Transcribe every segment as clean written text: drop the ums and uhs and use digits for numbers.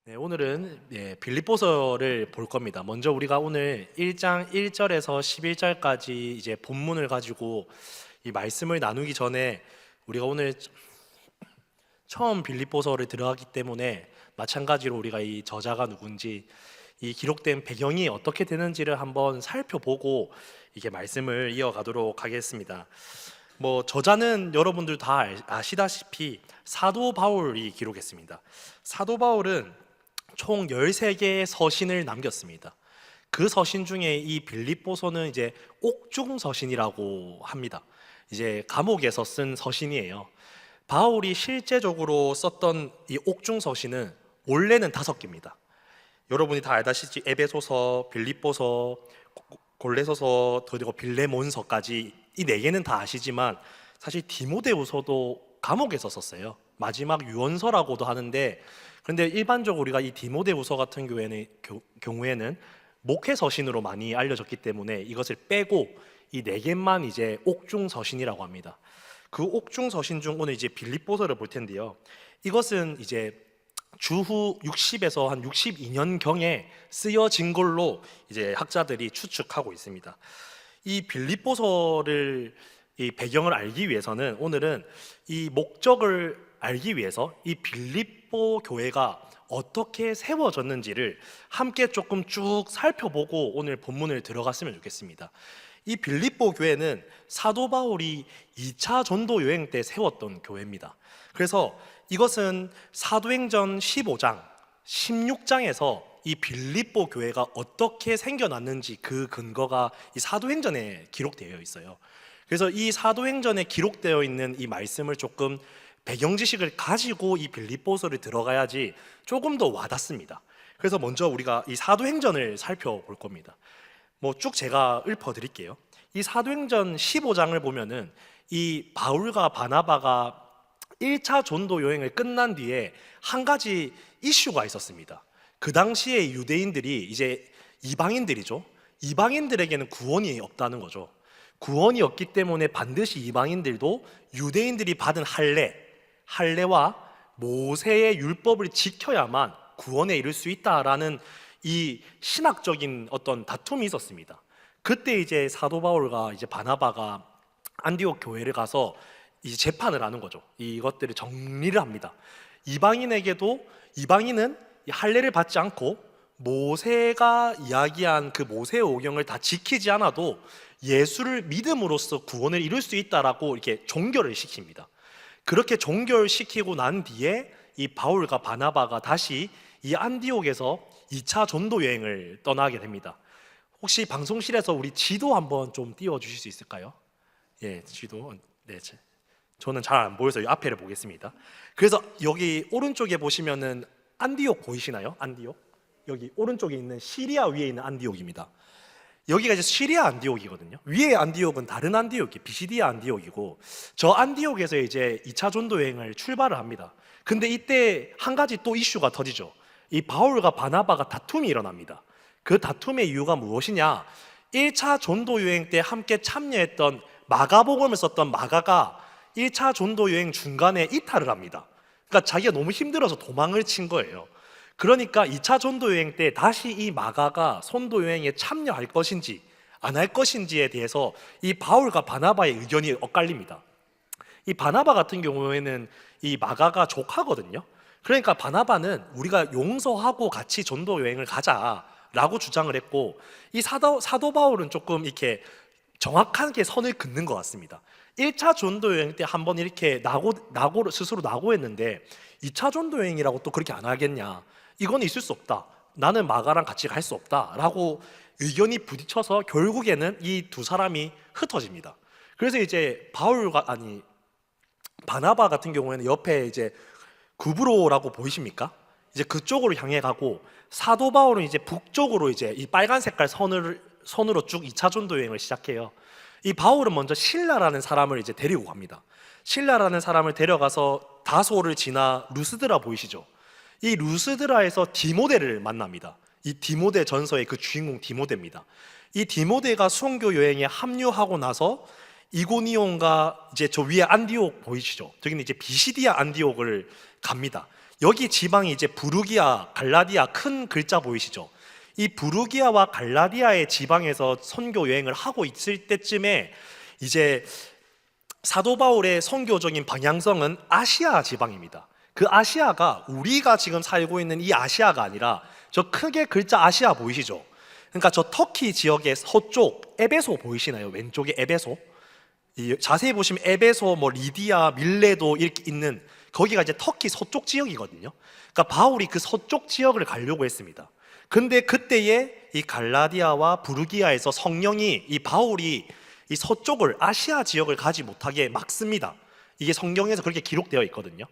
네, 오늘은 빌립보서를 볼 겁니다. 먼저 우리가 오늘 1장 1절에서 11절까지 이제 본문을 가지고 이 말씀을 나누기 전에 우리가 오늘 처음 빌립보서를 들어가기 때문에 마찬가지로 우리가 이 저자가 누군지 이 기록된 배경이 어떻게 되는지를 한번 살펴보고 이게 말씀을 이어가도록 하겠습니다. 저자는 여러분들 다 아시다시피 사도 바울이 기록했습니다. 사도 바울은 총 13개의 서신을 남겼습니다. 그 서신 중에 이 빌립보서는 이제 옥중 서신이라고 합니다. 이제 감옥에서 쓴 서신이에요. 바울이 실제적으로 썼던 이 옥중 서신은 원래는 5개입니다. 여러분이 다 알다시피 에베소서, 빌립보서, 골레서서, 그리고 빌레몬서까지 이 4개는 다 아시지만 사실 디모데후서도 감옥에서 썼어요. 마지막 유언서라고도 하는데, 그런데 일반적으로 우리가 이 디모데후서 같은 경우에는 목회 서신으로 많이 알려졌기 때문에 이것을 빼고 이 4개만 이제 옥중 서신이라고 합니다. 그 옥중 서신 중 오늘 이제 빌립보서를 볼 텐데요. 이것은 이제 주후 60에서 한 62년 경에 쓰여진 걸로 이제 학자들이 추측하고 있습니다. 이 빌립보서를 이 배경을 알기 위해서는 오늘은 이 목적을 알기 위해서 이 빌립보 교회가 어떻게 세워졌는지를 함께 조금 쭉 살펴보고 오늘 본문을 들어갔으면 좋겠습니다. 이 빌립보 교회는 사도 바울이 2차 전도 여행 때 세웠던 교회입니다. 그래서 이것은 사도행전 15장, 16장에서 이 빌립보 교회가 어떻게 생겨났는지 그 근거가 이 사도행전에 기록되어 있어요. 그래서 이 사도행전에 기록되어 있는 이 말씀을 조금 배경 지식을 가지고 이 빌립보서를 들어가야지 조금 더 와닿습니다. 그래서 먼저 우리가 이 사도행전을 살펴볼 겁니다. 쭉 제가 읊어드릴게요. 이 사도행전 15장을 보면은 이 바울과 바나바가 1차 전도 여행을 끝난 뒤에 한 가지 이슈가 있었습니다. 그 당시에 유대인들이 이제 이방인들이죠. 이방인들에게는 구원이 없다는 거죠. 구원이 없기 때문에 반드시 이방인들도 유대인들이 받은 할례와 모세의 율법을 지켜야만 구원에 이를 수 있다라는 이 신학적인 어떤 다툼이 있었습니다. 그때 이제 사도 바울과 이제 바나바가 안디옥 교회를 가서 이제 재판을 하는 거죠. 이것들을 정리를 합니다. 이방인은 이 할례를 받지 않고 모세가 이야기한 그 모세의 오경을 다 지키지 않아도 예수를 믿음으로써 구원을 이룰 수 있다라고 이렇게 종결을 시킵니다. 그렇게 종결시키고 난 뒤에 이 바울과 바나바가 다시 이 안디옥에서 2차 전도 여행을 떠나게 됩니다. 혹시 방송실에서 우리 지도 한번 좀 띄워 주실 수 있을까요? 예, 지도. 네, 저는 잘 안 보여서 이 앞에를 보겠습니다. 그래서 여기 오른쪽에 보시면은 안디옥 보이시나요? 안디옥. 여기 오른쪽에 있는 시리아 위에 있는 안디옥입니다. 여기가 이제 시리아 안디옥이거든요. 위에 안디옥은 다른 안디옥이 비시디아 안디옥이고, 저 안디옥에서 이제 2차 전도 여행을 출발을 합니다. 근데 이때 한 가지 또 이슈가 터지죠. 이 바울과 바나바가 다툼이 일어납니다. 그 다툼의 이유가 무엇이냐? 1차 전도 여행 때 함께 참여했던 마가복음을 썼던 마가가 1차 전도 여행 중간에 이탈을 합니다. 그러니까 자기가 너무 힘들어서 도망을 친 거예요. 그러니까 2차 전도 여행 때 다시 이 마가가 선도 여행에 참여할 것인지 안 할 것인지에 대해서 이 바울과 바나바의 의견이 엇갈립니다. 이 바나바 같은 경우에는 이 마가가 조카거든요. 그러니까 바나바는 우리가 용서하고 같이 전도 여행을 가자라고 주장을 했고, 이 사도 바울은 조금 이렇게 정확하게 선을 긋는 것 같습니다. 1차 전도 여행 때 한번 이렇게 스스로 낙오했는데 2차 전도 여행이라고 또 그렇게 안 하겠냐? 이건 있을 수 없다. 나는 마가랑 같이 갈 수 없다라고 의견이 부딪혀서 결국에는 이 두 사람이 흩어집니다. 그래서 이제 바나바 같은 경우에는 옆에 이제 구브로라고 보이십니까? 이제 그쪽으로 향해 가고, 사도 바울은 이제 북쪽으로 이제 이 빨간 색깔 선으로 쭉 2차 전도 여행을 시작해요. 이 바울은 먼저 실라라는 사람을 이제 데리고 갑니다. 실라라는 사람을 데려가서 다소를 지나 루스드라 보이시죠? 이 루스드라에서 디모데를 만납니다. 이 디모데 전서의 그 주인공 디모데입니다. 이 디모데가 순교 여행에 합류하고 나서 이고니온과 이제 저 위에 안디옥 보이시죠? 저기는 이제 비시디아 안디옥을 갑니다. 여기 지방이 이제 부르기아, 갈라디아 큰 글자 보이시죠? 이 부르기아와 갈라디아의 지방에서 선교 여행을 하고 있을 때쯤에 이제 사도 바울의 선교적인 방향성은 아시아 지방입니다. 그 아시아가 우리가 지금 살고 있는 이 아시아가 아니라 저 크게 글자 아시아 보이시죠? 그러니까 저 터키 지역의 서쪽 에베소 보이시나요? 왼쪽에 에베소. 자세히 보시면 에베소, 뭐 리디아, 밀레도 이렇게 있는 거기가 이제 터키 서쪽 지역이거든요. 그러니까 바울이 그 서쪽 지역을 가려고 했습니다. 근데 그때에 이 갈라디아와 부르기아에서 성령이 이 바울이 이 서쪽을 아시아 지역을 가지 못하게 막습니다. 이게 성경에서 그렇게 기록되어 있거든요.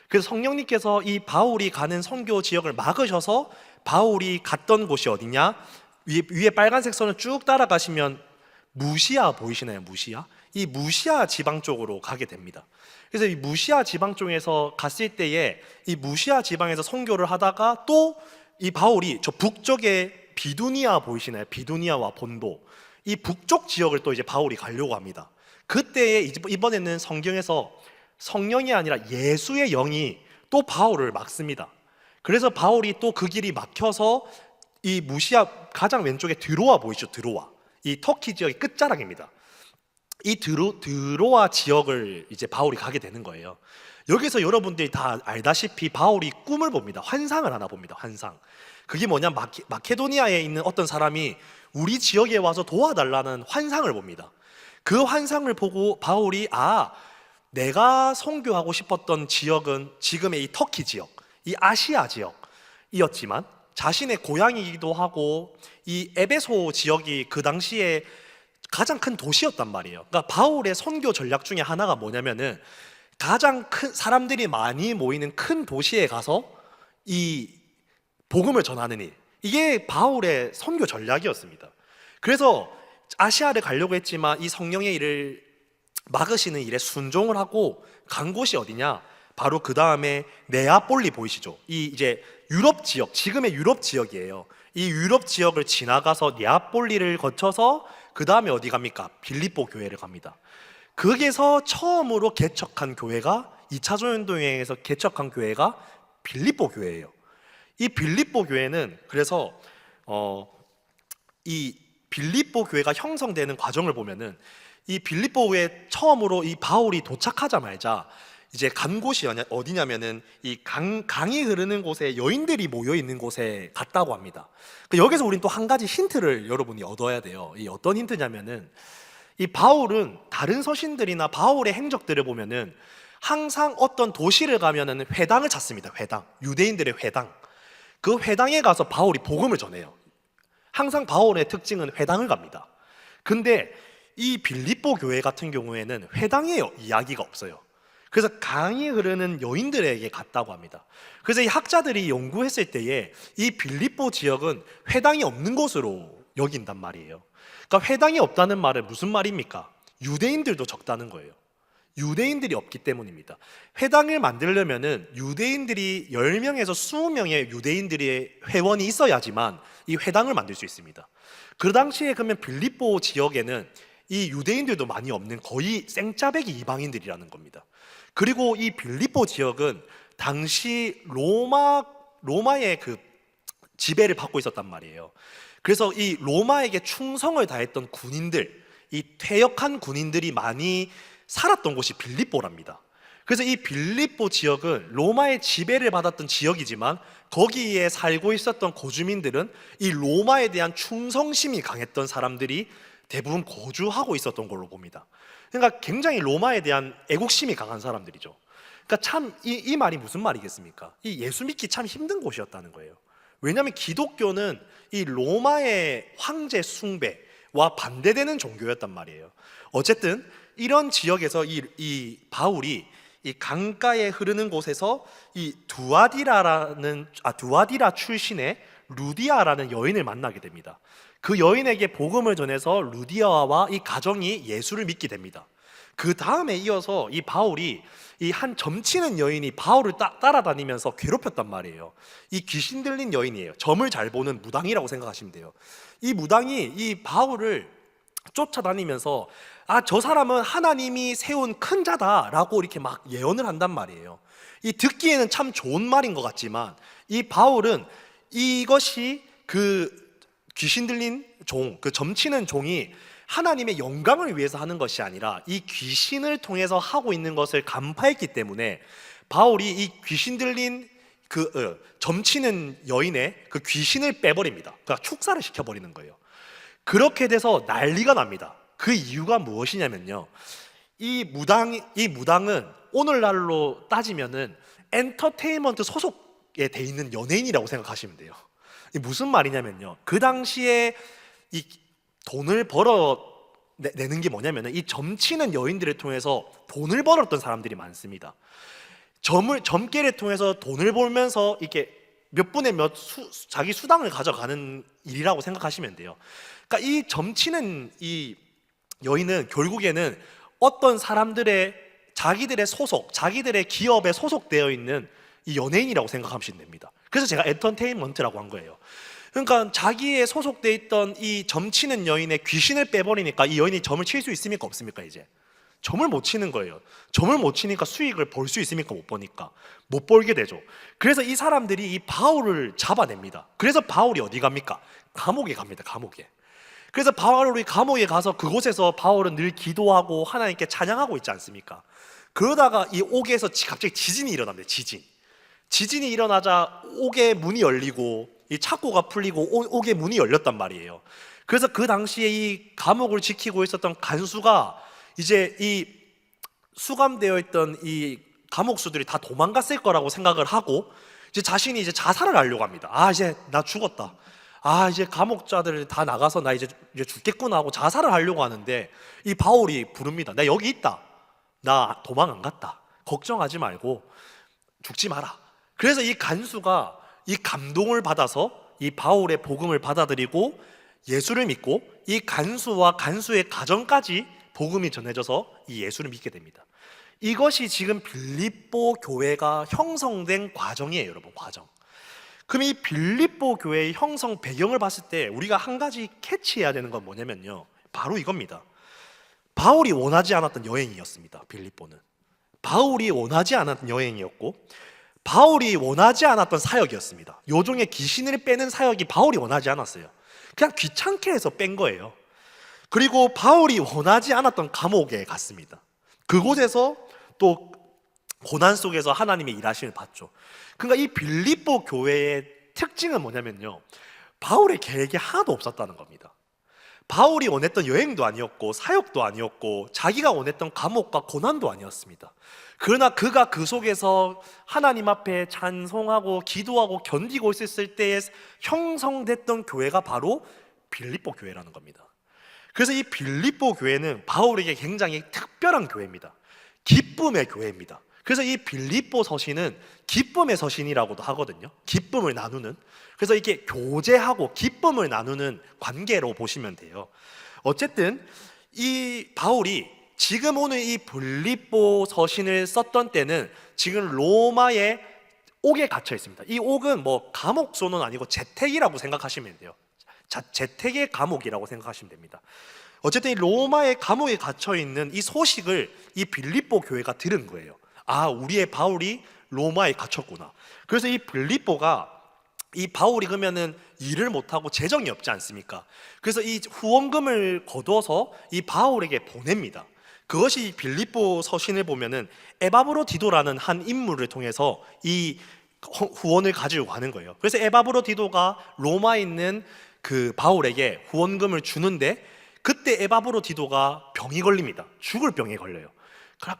그래서 성령님께서 이 바울이 가는 선교 지역을 막으셔서 바울이 갔던 곳이 어디냐? 위에 빨간색 선을 쭉 따라가시면 무시아 보이시나요? 무시아? 이 무시아 지방 쪽으로 가게 됩니다. 그래서 이 무시아 지방 쪽에서 갔을 때에 이 무시아 지방에서 선교를 하다가 또 이 바울이 저 북쪽에 비두니아 보이시나요? 비두니아와 본도, 이 북쪽 지역을 또 이제 바울이 가려고 합니다. 그때에 이번에는 성경에서 성령이 아니라 예수의 영이 또 바울을 막습니다. 그래서 바울이 또 그 길이 막혀서 이 무시아 가장 왼쪽에 드로아 보이죠? 드로아, 이 터키 지역의 끝자락입니다. 이 드로아 지역을 이제 바울이 가게 되는 거예요. 여기서 여러분들이 다 알다시피 바울이 꿈을 봅니다. 환상을 하나 봅니다. 환상. 그게 뭐냐? 마케도니아에 있는 어떤 사람이 우리 지역에 와서 도와달라는 환상을 봅니다. 그 환상을 보고 바울이 내가 선교하고 싶었던 지역은 지금의 이 터키 지역, 이 아시아 지역이었지만 자신의 고향이기도 하고 이 에베소 지역이 그 당시에 가장 큰 도시였단 말이에요. 그러니까 바울의 선교 전략 중에 하나가 뭐냐면은 가장 큰 사람들이 많이 모이는 큰 도시에 가서 이 복음을 전하는 일, 이게 바울의 선교 전략이었습니다. 그래서 아시아를 가려고 했지만 이 성령의 일을 막으시는 일에 순종을 하고 간 곳이 어디냐? 바로 그 다음에 네아폴리 보이시죠? 이 이제 유럽 지역, 지금의 유럽 지역이에요. 이 유럽 지역을 지나가서 네아폴리를 거쳐서 그 다음에 어디 갑니까? 빌립보 교회를 갑니다. 거기서 처음으로 개척한 교회가 2차 전도여행에서 개척한 교회가 빌립보 교회예요. 이 빌립보 교회는 그래서 이 빌립보 교회가 형성되는 과정을 보면은 이 빌립보 교회 처음으로 이 바울이 도착하자마자 이제 간 곳이 어디냐면은 이 강이 흐르는 곳에 여인들이 모여 있는 곳에 갔다고 합니다. 여기서 우린 또 한 가지 힌트를 여러분이 얻어야 돼요. 이 어떤 힌트냐면은 이 바울은 다른 서신들이나 바울의 행적들을 보면은 항상 어떤 도시를 가면은 회당을 찾습니다. 회당, 유대인들의 회당. 그 회당에 가서 바울이 복음을 전해요. 항상 바울의 특징은 회당을 갑니다. 근데 이 빌립보 교회 같은 경우에는 회당의 이야기가 없어요. 그래서 강이 흐르는 여인들에게 갔다고 합니다. 그래서 이 학자들이 연구했을 때에 이 빌립보 지역은 회당이 없는 곳으로 여긴단 말이에요. 그러니까 회당이 없다는 말은 무슨 말입니까? 유대인들도 적다는 거예요. 유대인들이 없기 때문입니다. 회당을 만들려면은 유대인들이 10명에서 20명의 유대인들의 회원이 있어야지만 이 회당을 만들 수 있습니다. 그 당시에 그러면 빌립보 지역에는 이 유대인들도 많이 없는 거의 생짜배기 이방인들이라는 겁니다. 그리고 이 빌립보 지역은 당시 로마의 그 지배를 받고 있었단 말이에요. 그래서 이 로마에게 충성을 다했던 군인들, 이 퇴역한 군인들이 많이 살았던 곳이 빌립보랍니다. 그래서 이 빌립보 지역은 로마의 지배를 받았던 지역이지만 거기에 살고 있었던 거주민들은 이 로마에 대한 충성심이 강했던 사람들이 대부분 거주하고 있었던 걸로 봅니다. 그러니까 굉장히 로마에 대한 애국심이 강한 사람들이죠. 그러니까 참 이 말이 무슨 말이겠습니까? 이 예수 믿기 참 힘든 곳이었다는 거예요. 왜냐하면 기독교는 이 로마의 황제 숭배와 반대되는 종교였단 말이에요. 어쨌든 이런 지역에서 이 바울이 이 강가에 흐르는 곳에서 이 두아디라 출신의 루디아라는 여인을 만나게 됩니다. 그 여인에게 복음을 전해서 루디아와 이 가정이 예수를 믿게 됩니다. 그 다음에 이어서 이 바울이 이 한 점치는 여인이 바울을 따라다니면서 괴롭혔단 말이에요. 이 귀신 들린 여인이에요. 점을 잘 보는 무당이라고 생각하시면 돼요. 이 무당이 이 바울을 쫓아다니면서 저 사람은 하나님이 세운 큰 자다라고 이렇게 막 예언을 한단 말이에요. 이 듣기에는 참 좋은 말인 것 같지만 이 바울은 이것이 그 귀신 들린 종, 그 점치는 종이 하나님의 영광을 위해서 하는 것이 아니라 이 귀신을 통해서 하고 있는 것을 간파했기 때문에 바울이 이 귀신 들린 점치는 여인의 그 귀신을 빼버립니다. 그러니까 축사를 시켜버리는 거예요. 그렇게 돼서 난리가 납니다. 그 이유가 무엇이냐면요, 이 무당은 오늘날로 따지면은 엔터테인먼트 소속에 돼 있는 연예인이라고 생각하시면 돼요. 이 무슨 말이냐면요, 그 당시에 이 돈을 내는 게 뭐냐면은 이 점치는 여인들을 통해서 돈을 벌었던 사람들이 많습니다. 점괘를 통해서 돈을 벌면서 이렇게 몇 분의 자기 수당을 가져가는 일이라고 생각하시면 돼요. 그러니까 이 점치는 이 여인은 결국에는 어떤 사람들의 자기들의 자기들의 기업에 소속되어 있는 이 연예인이라고 생각하시면 됩니다. 그래서 제가 엔터테인먼트라고 한 거예요. 그러니까 자기의 소속돼 있던 이 점치는 여인의 귀신을 빼버리니까 이 여인이 점을 칠 수 있습니까, 없습니까? 이제 점을 못 치는 거예요. 점을 못 치니까 수익을 벌 수 있습니까? 못 버니까 못 벌게 되죠. 그래서 이 사람들이 이 바울을 잡아냅니다. 그래서 바울이 어디 갑니까? 감옥에 갑니다. 감옥에. 그래서 바울이 감옥에 가서 그곳에서 바울은 늘 기도하고 하나님께 찬양하고 있지 않습니까? 그러다가 이 옥에서 갑자기 지진이 일어납니다. 지진이 일어나자 옥의 문이 열리고 이 창고가 풀리고 옥의 문이 열렸단 말이에요. 그래서 그 당시에 이 감옥을 지키고 있었던 간수가 이제 이 수감되어 있던 이 감옥수들이 다 도망갔을 거라고 생각을 하고 이제 자신이 이제 자살을 하려고 합니다. 아, 이제 나 죽었다. 아, 이제 감옥자들 다 나가서 나 이제 죽겠구나 하고 자살을 하려고 하는데 이 바울이 부릅니다. 나 여기 있다. 나 도망 안 갔다. 걱정하지 말고 죽지 마라. 그래서 이 간수가 이 감동을 받아서 이 바울의 복음을 받아들이고 예수를 믿고 이 간수와 간수의 가정까지 복음이 전해져서 이 예수를 믿게 됩니다. 이것이 지금 빌립보 교회가 형성된 과정이에요, 여러분. 과정. 그럼 이 빌립보 교회의 형성 배경을 봤을 때 우리가 한 가지 캐치해야 되는 건 뭐냐면요, 바로 이겁니다. 바울이 원하지 않았던 여행이었습니다. 빌립보는 바울이 원하지 않았던 여행이었고 바울이 원하지 않았던 사역이었습니다. 요종의 귀신을 빼는 사역이 바울이 원하지 않았어요. 그냥 귀찮게 해서 뺀 거예요. 그리고 바울이 원하지 않았던 감옥에 갔습니다. 그곳에서 또 고난 속에서 하나님의 일하심을 봤죠. 그러니까 이 빌립보 교회의 특징은 뭐냐면요, 바울의 계획이 하나도 없었다는 겁니다. 바울이 원했던 여행도 아니었고 사역도 아니었고 자기가 원했던 감옥과 고난도 아니었습니다. 그러나 그가 그 속에서 하나님 앞에 찬송하고 기도하고 견디고 있었을 때에 형성됐던 교회가 바로 빌립보 교회라는 겁니다. 그래서 이 빌립보 교회는 바울에게 굉장히 특별한 교회입니다. 기쁨의 교회입니다. 그래서 이 빌립보 서신은 기쁨의 서신이라고도 하거든요. 기쁨을 나누는. 그래서 이게 교제하고 기쁨을 나누는 관계로 보시면 돼요. 어쨌든 이 바울이 지금 오늘 이 빌립보 서신을 썼던 때는 지금 로마의 옥에 갇혀 있습니다. 이 옥은 뭐 감옥소는 아니고 재택이라고 생각하시면 돼요. 재택의 감옥이라고 생각하시면 됩니다. 어쨌든 이 로마의 감옥에 갇혀 있는 이 소식을 이 빌립보 교회가 들은 거예요. 아, 우리의 바울이 로마에 갇혔구나. 그래서 이 빌립보가 이 바울이 그러면은 일을 못하고 재정이 없지 않습니까? 그래서 이 후원금을 거둬서 이 바울에게 보냅니다. 그것이 빌립보 서신을 보면은 에바브로디도라는 한 인물을 통해서 이 후원을 가지고 가는 거예요. 그래서 에바브로디도가 로마에 있는 그 바울에게 후원금을 주는데 그때 에바브로디도가 병이 걸립니다. 죽을 병에 걸려요.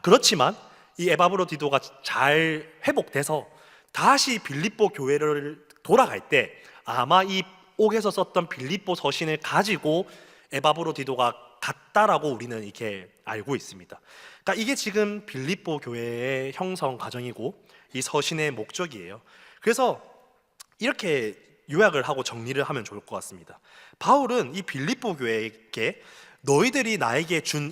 그렇지만 이 에바브로디도가 잘 회복돼서 다시 빌립보 교회를 돌아갈 때 아마 이 옥에서 썼던 빌립보 서신을 가지고 에바브로디도가 갔다라고 우리는 이렇게 알고 있습니다. 그러니까 이게 지금 빌립보 교회의 형성 과정이고 이 서신의 목적이에요. 그래서 이렇게 요약을 하고 정리를 하면 좋을 것 같습니다. 바울은 이 빌립보 교회에게 너희들이 나에게 준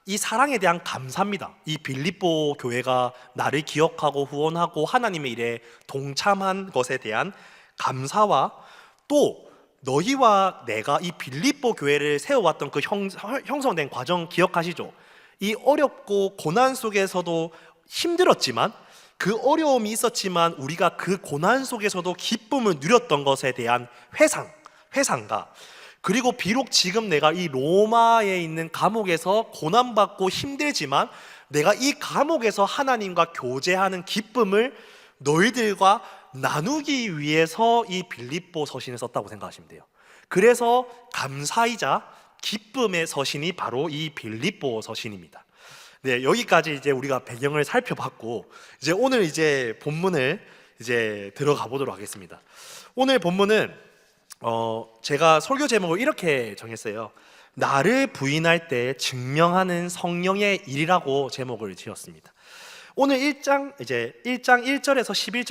이 사랑에 대한 감사입니다. 이 빌립보 교회가 나를 기억하고 후원하고 하나님의 일에 동참한 것에 대한 감사와 또 너희와 내가 이 빌립보 교회를 세워왔던 그 형성된 과정 기억하시죠? 이 어렵고 고난 속에서도 힘들었지만 그 어려움이 있었지만 우리가 그 고난 속에서도 기쁨을 누렸던 것에 대한 회상과, 그리고 비록 지금 내가 이 로마에 있는 감옥에서 고난받고 힘들지만 내가 이 감옥에서 하나님과 교제하는 기쁨을 너희들과 나누기 위해서 이 빌립보 서신을 썼다고 생각하시면 돼요. 그래서 감사이자 기쁨의 서신이 바로 이 빌립보 서신입니다. 네, 여기까지 이제 우리가 배경을 살펴봤고, 이제 오늘 이제 본문을 이제 들어가 보도록 하겠습니다. 오늘 본문은 제가 설교 제목을 이렇게 정했어요. 나를 부인할 때 증명하는 성령의 일이라고 제목을 지었습니다. 오늘 1장 1절에서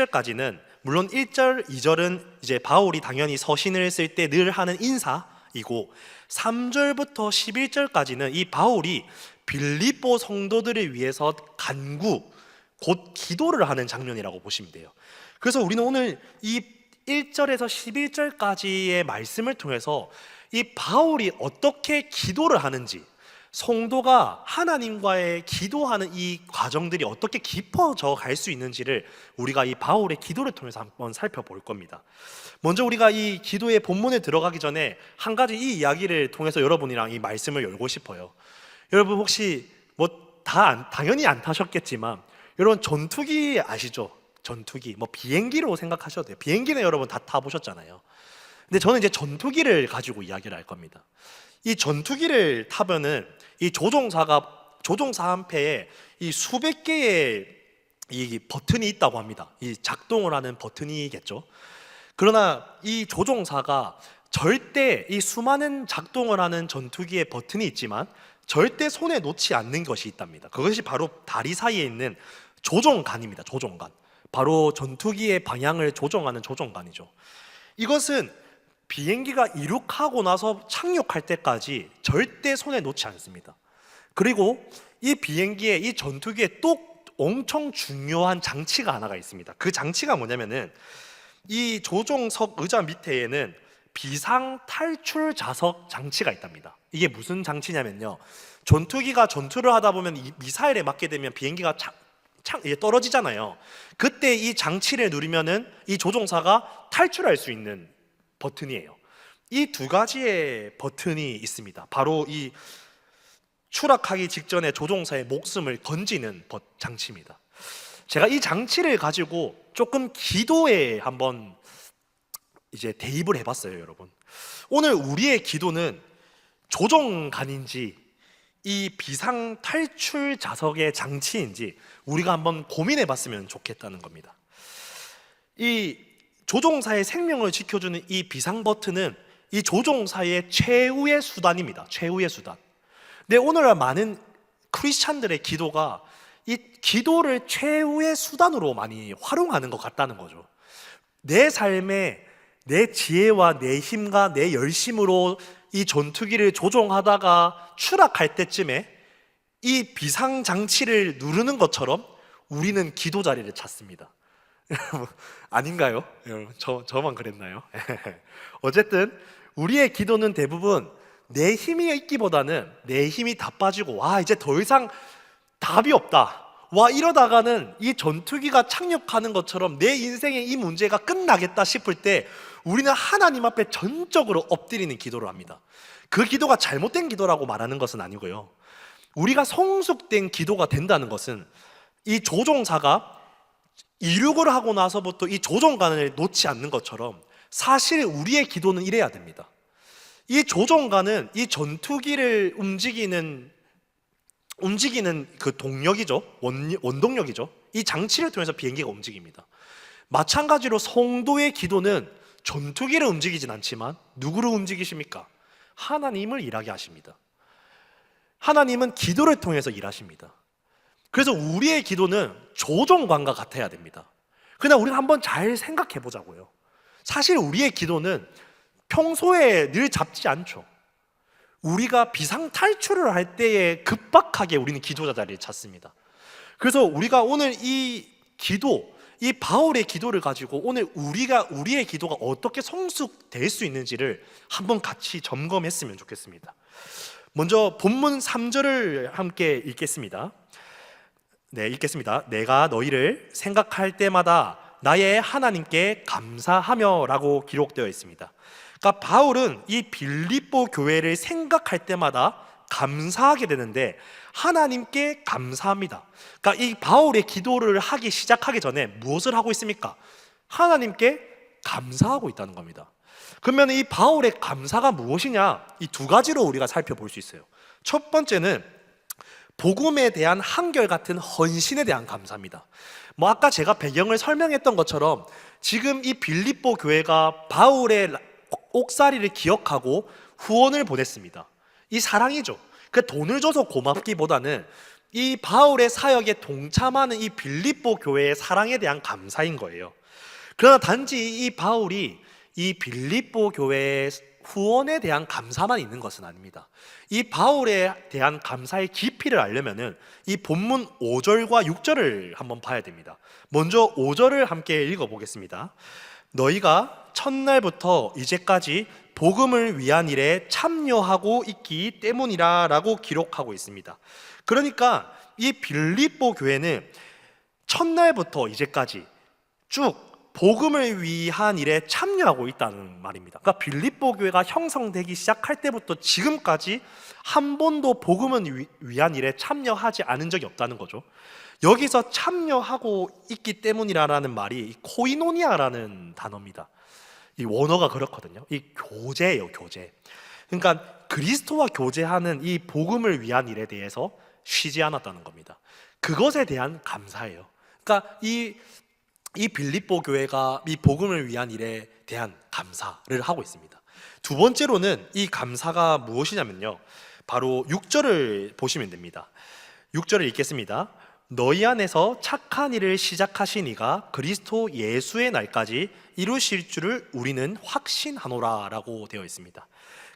11절까지는 물론 1절, 2절은 이제 바울이 당연히 서신을 쓸 때 늘 하는 인사이고, 3절부터 11절까지는 이 바울이 빌립보 성도들을 위해서 간구, 곧 기도를 하는 장면이라고 보시면 돼요. 그래서 우리는 오늘 이 1절에서 11절까지의 말씀을 통해서 이 바울이 어떻게 기도를 하는지, 성도가 하나님과의 기도하는 이 과정들이 어떻게 깊어져 갈 수 있는지를 우리가 이 바울의 기도를 통해서 한번 살펴볼 겁니다. 먼저 우리가 이 기도의 본문에 들어가기 전에 한 가지 이 이야기를 통해서 여러분이랑 이 말씀을 열고 싶어요. 여러분 혹시 당연히 안 타셨겠지만 여러분 전투기 아시죠? 전투기, 비행기로 생각하셔도 돼요. 비행기는 여러분 다 타보셨잖아요. 근데 저는 이제 전투기를 가지고 이야기를 할 겁니다. 이 전투기를 타면은 이 조종사 한 패에 이 수백 개의 이 버튼이 있다고 합니다. 이 작동을 하는 버튼이겠죠. 그러나 이 조종사가 절대 이 수많은 작동을 하는 전투기의 버튼이 있지만 절대 손에 놓지 않는 것이 있답니다. 그것이 바로 다리 사이에 있는 조종관입니다. 조종관. 바로 전투기의 방향을 조정하는 조종관이죠. 이것은 비행기가 이륙하고 나서 착륙할 때까지 절대 손에 놓지 않습니다. 그리고 이 비행기에, 이 전투기에 또 엄청 중요한 장치가 하나가 있습니다. 그 장치가 뭐냐면은 이 조종석 의자 밑에에는 비상 탈출 자석 장치가 있답니다. 이게 무슨 장치냐면요, 전투기가 전투를 하다 보면 이 미사일에 맞게 되면 비행기가 떨어지잖아요. 그때 이 장치를 누르면은 이 조종사가 탈출할 수 있는 버튼이에요. 이 두 가지의 버튼이 있습니다. 바로 이 추락하기 직전에 조종사의 목숨을 건지는 장치입니다. 제가 이 장치를 가지고 조금 기도에 한번 이제 대입을 해봤어요, 여러분. 오늘 우리의 기도는 조종관인지 이 비상 탈출 자석의 장치인지 우리가 한번 고민해봤으면 좋겠다는 겁니다. 이 조종사의 생명을 지켜주는 이 비상 버튼은 이 조종사의 최후의 수단입니다. 최후의 수단. 근데 오늘날 많은 크리스찬들의 기도가 이 기도를 최후의 수단으로 많이 활용하는 것 같다는 거죠. 내 삶에 내 지혜와 내 힘과 내 열심으로 이 전투기를 조종하다가 추락할 때쯤에 이 비상장치를 누르는 것처럼 우리는 기도 자리를 찾습니다. 아닌가요? 저만 그랬나요? 어쨌든 우리의 기도는 대부분 내 힘이 있기보다는 내 힘이 다 빠지고 이제 더 이상 답이 없다, 이러다가는 이 전투기가 착륙하는 것처럼 내 인생의 이 문제가 끝나겠다 싶을 때 우리는 하나님 앞에 전적으로 엎드리는 기도를 합니다. 그 기도가 잘못된 기도라고 말하는 것은 아니고요, 우리가 성숙된 기도가 된다는 것은 이 조종사가 이륙을 하고 나서부터 이 조종관을 놓지 않는 것처럼 사실 우리의 기도는 이래야 됩니다. 이 조종관은 이 전투기를 움직이는 그 동력이죠. 원동력이죠. 이 장치를 통해서 비행기가 움직입니다. 마찬가지로 성도의 기도는 전투기를 움직이진 않지만 누구를 움직이십니까? 하나님을 일하게 하십니다. 하나님은 기도를 통해서 일하십니다. 그래서 우리의 기도는 조종관과 같아야 됩니다. 그냥 우리가 한번 잘 생각해 보자고요. 사실 우리의 기도는 평소에 늘 잡지 않죠. 우리가 비상탈출을 할 때에 급박하게 우리는 기도자 자리를 찾습니다. 그래서 우리가 오늘 이 기도, 이 바울의 기도를 가지고 오늘 우리의 기도가 어떻게 성숙될 수 있는지를 한번 같이 점검했으면 좋겠습니다. 먼저 본문 3절을 함께 읽겠습니다. 네, 읽겠습니다. 내가 너희를 생각할 때마다 나의 하나님께 감사하며라고 기록되어 있습니다. 그러니까 바울은 이 빌립보 교회를 생각할 때마다 감사하게 되는데 하나님께 감사합니다. 그러니까 이 바울의 기도를 하기 시작하기 전에 무엇을 하고 있습니까? 하나님께 감사하고 있다는 겁니다. 그러면 이 바울의 감사가 무엇이냐? 이 두 가지로 우리가 살펴볼 수 있어요. 첫 번째는 복음에 대한 한결같은 헌신에 대한 감사입니다. 아까 제가 배경을 설명했던 것처럼 지금 이 빌립보 교회가 바울의 옥살이를 기억하고 후원을 보냈습니다. 이 사랑이죠. 그 돈을 줘서 고맙기보다는 이 바울의 사역에 동참하는 이 빌립보 교회의 사랑에 대한 감사인 거예요. 그러나 단지 이 바울이 이 빌립보 교회의 후원에 대한 감사만 있는 것은 아닙니다. 이 바울에 대한 감사의 깊이를 알려면은 이 본문 5절과 6절을 한번 봐야 됩니다. 먼저 5절을 함께 읽어보겠습니다. 너희가 첫날부터 이제까지 복음을 위한 일에 참여하고 있기 때문이라 라고 기록하고 있습니다. 그러니까 이 빌립보 교회는 첫날부터 이제까지 쭉 복음을 위한 일에 참여하고 있다는 말입니다. 그러니까 빌립보 교회가 형성되기 시작할 때부터 지금까지 한 번도 복음을 위한 일에 참여하지 않은 적이 없다는 거죠. 여기서 참여하고 있기 때문이라는 말이 코이노니아라는 단어입니다. 이 원어가 그렇거든요. 이 교제예요, 교제. 그러니까 그리스도와 교제하는 이 복음을 위한 일에 대해서 쉬지 않았다는 겁니다. 그것에 대한 감사예요. 그러니까 이 빌립보 교회가 이 복음을 위한 일에 대한 감사를 하고 있습니다. 두 번째로는 이 감사가 무엇이냐면요, 바로 6절을 보시면 됩니다. 6절을 읽겠습니다. 너희 안에서 착한 일을 시작하신 이가 그리스도 예수의 날까지 이루실 줄을 우리는 확신하노라 라고 되어 있습니다.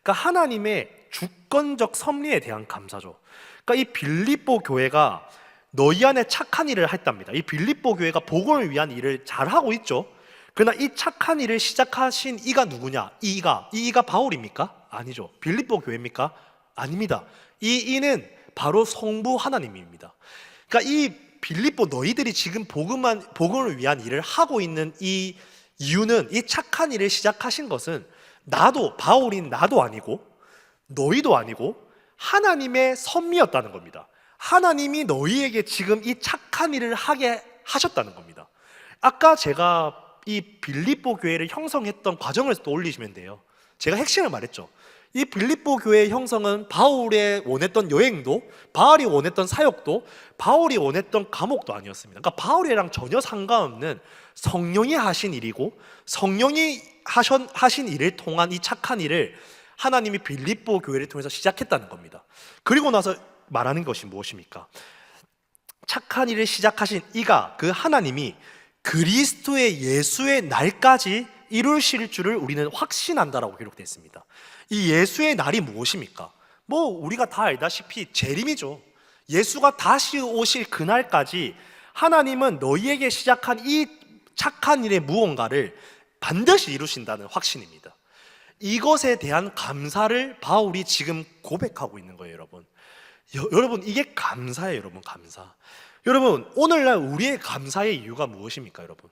그러니까 하나님의 주권적 섭리에 대한 감사죠. 그러니까 이 빌립보 교회가 너희 안에 착한 일을 했답니다. 이 빌립보 교회가 복음을 위한 일을 잘하고 있죠. 그러나 이 착한 일을 시작하신 이가 누구냐? 이 이가 바울입니까? 아니죠. 빌립보 교회입니까? 아닙니다. 이 이는 바로 성부 하나님입니다. 그러니까 이 빌립보 너희들이 지금 복음을 위한 일을 하고 있는 이 이유는, 이 착한 일을 시작하신 것은 바울인 나도 아니고 너희도 아니고 하나님의 섭리였다는 겁니다. 하나님이 너희에게 지금 이 착한 일을 하게 하셨다는 겁니다. 아까 제가 이 빌립보 교회를 형성했던 과정을 떠올리시면 돼요. 제가 핵심을 말했죠. 이 빌립보 교회의 형성은 바울이 원했던 여행도, 바울이 원했던 사역도, 바울이 원했던 감옥도 아니었습니다. 그러니까 바울이랑 전혀 상관없는 성령이 하신 일이고, 성령이 하신 일을 통한 이 착한 일을 하나님이 빌립보 교회를 통해서 시작했다는 겁니다. 그리고 나서 말하는 것이 무엇입니까? 착한 일을 시작하신 이가, 그 하나님이 그리스도의 예수의 날까지 이루실 줄을 우리는 확신한다라고 기록되어 있습니다. 이 예수의 날이 무엇입니까? 우리가 다 알다시피 재림이죠. 예수가 다시 오실 그날까지 하나님은 너희에게 시작한 이 착한 일의 무언가를 반드시 이루신다는 확신입니다. 이것에 대한 감사를 바울이 지금 고백하고 있는 거예요, 여러분. 여러분, 이게 감사예요, 여러분. 감사. 여러분, 오늘날 우리의 감사의 이유가 무엇입니까, 여러분?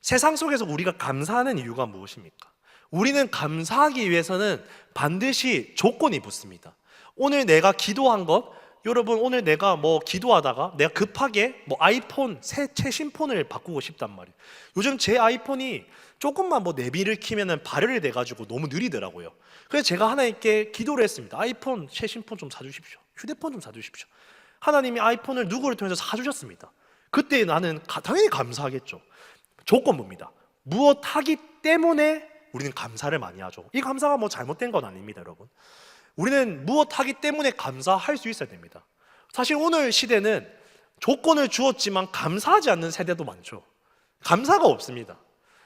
세상 속에서 우리가 감사하는 이유가 무엇입니까? 우리는 감사하기 위해서는 반드시 조건이 붙습니다. 오늘 내가 기도한 것, 여러분, 오늘 내가 기도하다가 내가 급하게 아이폰 최신 폰을 바꾸고 싶단 말이에요. 요즘 제 아이폰이 조금만 내비를 키면은 발열이 돼가지고 너무 느리더라고요. 그래서 제가 하나님께 기도를 했습니다. 아이폰 최신 폰 좀 사주십시오. 휴대폰 좀 사주십시오. 하나님이 아이폰을 누구를 통해서 사주셨습니다. 그때 나는 당연히 감사하겠죠. 조건부입니다. 무엇하기 때문에 우리는 감사를 많이 하죠. 이 감사가 잘못된 건 아닙니다, 여러분. 우리는 무엇하기 때문에 감사할 수 있어야 됩니다. 사실 오늘 시대는 조건을 주었지만 감사하지 않는 세대도 많죠. 감사가 없습니다.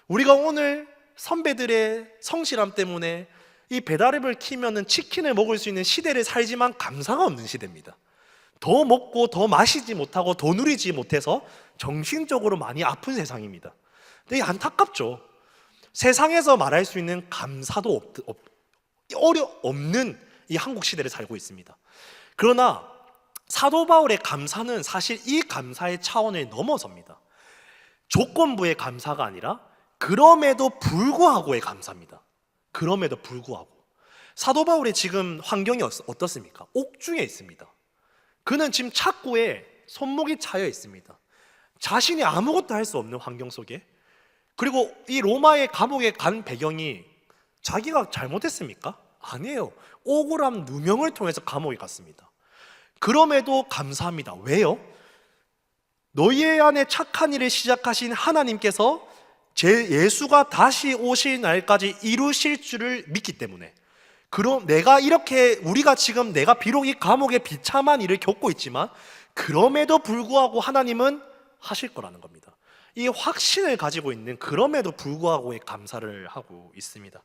우리가 오늘 선배들의 성실함 때문에 이 배달앱을 키면은 치킨을 먹을 수 있는 시대를 살지만 감사가 없는 시대입니다. 더 먹고 더 마시지 못하고 더 누리지 못해서 정신적으로 많이 아픈 세상입니다. 근데 안타깝죠. 세상에서 말할 수 있는 감사도 없는 이 한국 시대를 살고 있습니다. 그러나 사도 바울의 감사는 사실 이 감사의 차원을 넘어섭니다. 조건부의 감사가 아니라 그럼에도 불구하고의 감사입니다. 그럼에도 불구하고. 사도 바울의 지금 환경이 어떻습니까? 옥중에 있습니다. 그는 지금 착고에 손목이 차여 있습니다. 자신이 아무것도 할 수 없는 환경 속에, 그리고 이 로마의 감옥에 간 배경이 자기가 잘못했습니까? 아니에요. 억울한 누명을 통해서 감옥에 갔습니다. 그럼에도 감사합니다. 왜요? 너희 안에 착한 일을 시작하신 하나님께서 제 예수가 다시 오실 날까지 이루실 줄을 믿기 때문에, 그럼 우리가 지금 내가 비록 이 감옥에 비참한 일을 겪고 있지만 그럼에도 불구하고 하나님은 하실 거라는 겁니다. 이 확신을 가지고 있는 그럼에도 불구하고의 감사를 하고 있습니다.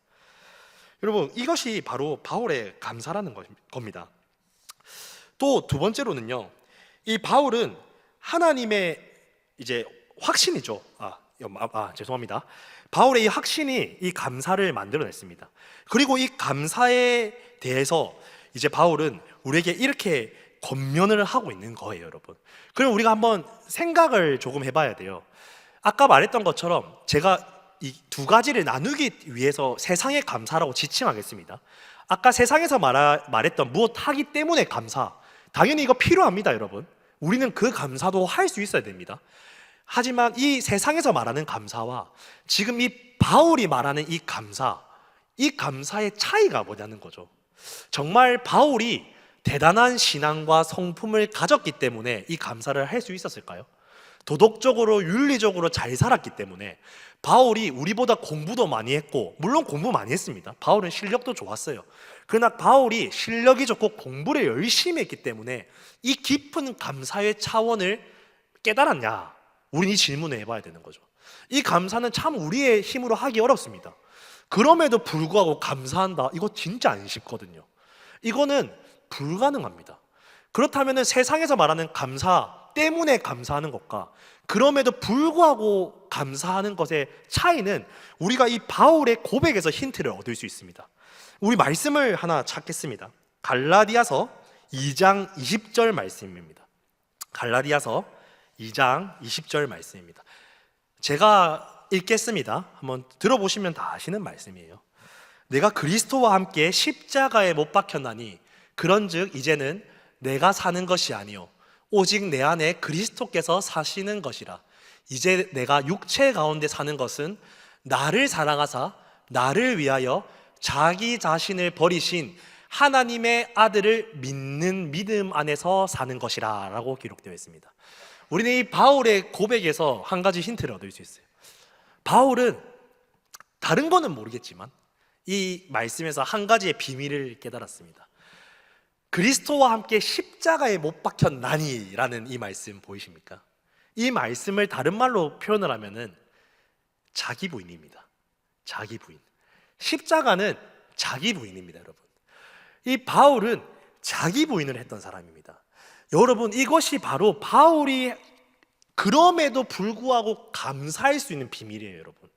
여러분, 이것이 바로 바울의 감사라는 겁니다. 또 두 번째로는요, 이 바울은 하나님의 이제 확신이죠. 죄송합니다. 바울의 이 확신이 이 감사를 만들어냈습니다. 그리고 이 감사에 대해서 이제 바울은 우리에게 이렇게 권면을 하고 있는 거예요, 여러분. 그럼 우리가 한번 생각을 조금 해봐야 돼요. 아까 말했던 것처럼 제가 이 두 가지를 나누기 위해서 세상의 감사라고 지칭하겠습니다. 아까 세상에서 말했던 무엇하기 때문에 감사, 당연히 이거 필요합니다, 여러분. 우리는 그 감사도 할 수 있어야 됩니다. 하지만 이 세상에서 말하는 감사와 지금 이 바울이 말하는 이 감사의 차이가 뭐냐는 거죠. 정말 바울이 대단한 신앙과 성품을 가졌기 때문에 이 감사를 할 수 있었을까요? 도덕적으로 윤리적으로 잘 살았기 때문에, 바울이 우리보다 공부도 많이 했고, 물론 공부 많이 했습니다. 바울은 실력도 좋았어요. 그러나 바울이 실력이 좋고 공부를 열심히 했기 때문에 이 깊은 감사의 차원을 깨달았냐? 우린 이 질문을 해봐야 되는 거죠. 이 감사는 참 우리의 힘으로 하기 어렵습니다. 그럼에도 불구하고 감사한다, 이거 진짜 안 쉽거든요. 이거는 불가능합니다. 그렇다면 세상에서 말하는 감사 때문에 감사하는 것과 그럼에도 불구하고 감사하는 것의 차이는 우리가 이 바울의 고백에서 힌트를 얻을 수 있습니다. 우리 말씀을 하나 찾겠습니다. 갈라디아서 2장 20절 말씀입니다. 갈라디아서 2장 20절 말씀입니다. 제가 읽겠습니다. 한번 들어보시면 다 아시는 말씀이에요. 내가 그리스도와 함께 십자가에 못 박혔나니 그런즉 이제는 내가 사는 것이 아니요 오직 내 안에 그리스도께서 사시는 것이라. 이제 내가 육체 가운데 사는 것은 나를 사랑하사 나를 위하여 자기 자신을 버리신 하나님의 아들을 믿는 믿음 안에서 사는 것이라 라고 기록되어 있습니다. 우리는 이 바울의 고백에서 한 가지 힌트를 얻을 수 있어요. 바울은 다른 거는 모르겠지만 이 말씀에서 한 가지의 비밀을 깨달았습니다. 그리스도와 함께 십자가에 못 박혔나니 라는 이 말씀 보이십니까? 이 말씀을 다른 말로 표현을 하면은 자기 부인입니다. 자기 부인. 십자가는 자기 부인입니다, 여러분. 이 바울은 자기 부인을 했던 사람입니다. 여러분, 이것이 바로 바울이 그럼에도 불구하고 감사할 수 있는 비밀이에요, 여러분.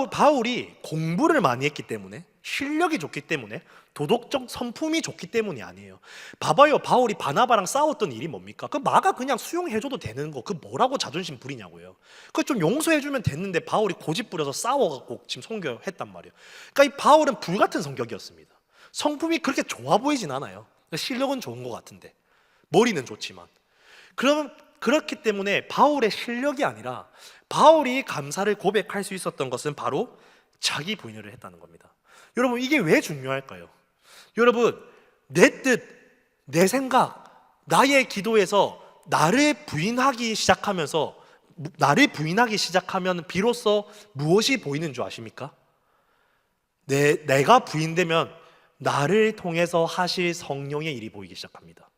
바울이 공부를 많이 했기 때문에, 실력이 좋기 때문에, 도덕적 성품이 좋기 때문이 아니에요. 봐봐요, 바울이 바나바랑 싸웠던 일이 뭡니까? 그 마가 그냥 수용해줘도 되는 거, 그 뭐라고 자존심 부리냐고요. 그거 좀 용서해주면 됐는데 바울이 고집 부려서 싸워갖고 지금 선교했단 말이에요. 그러니까 이 바울은 불같은 성격이었습니다. 성품이 그렇게 좋아 보이진 않아요. 실력은 좋은 것 같은데, 머리는 좋지만. 그렇기 때문에 바울의 실력이 아니라 바울이 감사를 고백할 수 있었던 것은 바로 자기 부인을 했다는 겁니다. 여러분, 이게 왜 중요할까요? 여러분, 내 뜻, 내 생각, 나의 기도에서 나를 부인하기 시작하면 비로소 무엇이 보이는 줄 아십니까? 내가 부인되면 나를 통해서 하실 성령의 일이 보이기 시작합니다.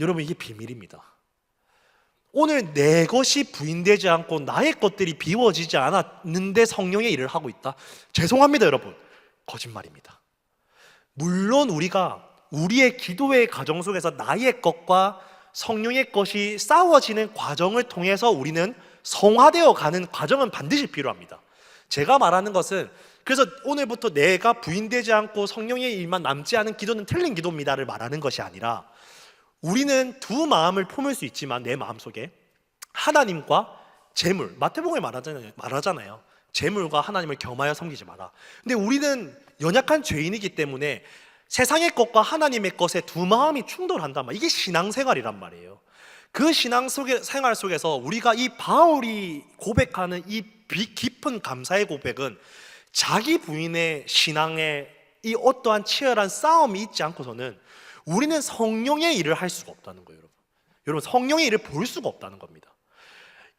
여러분, 이게 비밀입니다. 오늘 내 것이 부인되지 않고 나의 것들이 비워지지 않았는데 성령의 일을 하고 있다? 죄송합니다, 여러분. 거짓말입니다. 물론 우리가 우리의 기도의 과정 속에서 나의 것과 성령의 것이 싸워지는 과정을 통해서 우리는 성화되어 가는 과정은 반드시 필요합니다. 제가 말하는 것은, 그래서 오늘부터 내가 부인되지 않고 성령의 일만 남지 않은 기도는 틀린 기도입니다를 말하는 것이 아니라, 우리는 두 마음을 품을 수 있지만 내 마음속에 하나님과 재물, 마태복음에 말하잖아요. 재물과 하나님을 겸하여 섬기지 마라. 근데 우리는 연약한 죄인이기 때문에 세상의 것과 하나님의 것에 두 마음이 충돌한단 말이에요. 이게 신앙생활이란 말이에요. 그 신앙생활 속에서 우리가 이 바울이 고백하는 이 깊은 감사의 고백은 자기 부인의 신앙에 이 어떠한 치열한 싸움이 있지 않고서는 우리는 성령의 일을 할 수가 없다는 거예요. 여러분, 성령의 일을 볼 수가 없다는 겁니다.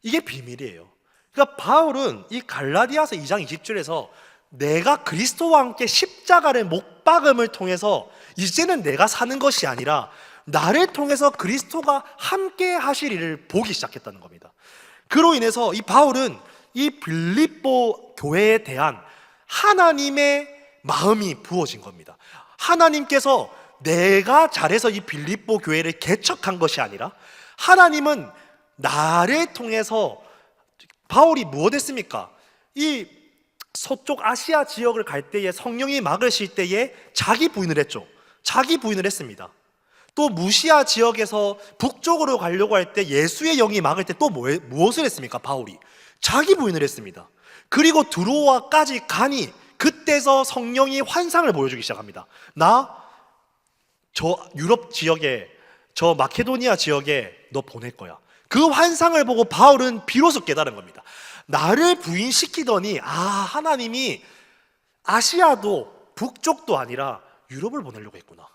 이게 비밀이에요. 그러니까 바울은 이 갈라디아서 2장 20절에서 내가 그리스도와 함께 십자가를 못 박음을 통해서 이제는 내가 사는 것이 아니라 나를 통해서 그리스도가 함께 하실 일을 보기 시작했다는 겁니다. 그로 인해서 이 바울은 이 빌립보 교회에 대한 하나님의 마음이 부어진 겁니다. 하나님께서 내가 잘해서 이 빌립보 교회를 개척한 것이 아니라 하나님은 나를 통해서, 바울이 무엇 했습니까? 이 서쪽 아시아 지역을 갈 때에 성령이 막으실 때에 자기 부인을 했죠. 자기 부인을 했습니다. 또 무시아 지역에서 북쪽으로 가려고 할 때 예수의 영이 막을 때 또 무엇을 했습니까? 바울이 자기 부인을 했습니다. 그리고 드로아까지 가니 그때서 성령이 환상을 보여주기 시작합니다. 저 유럽 지역에, 저 마케도니아 지역에 너 보낼 거야. 그 환상을 보고 바울은 비로소 깨달은 겁니다. 나를 부인시키더니 하나님이 아시아도 북쪽도 아니라 유럽을 보내려고 했구나.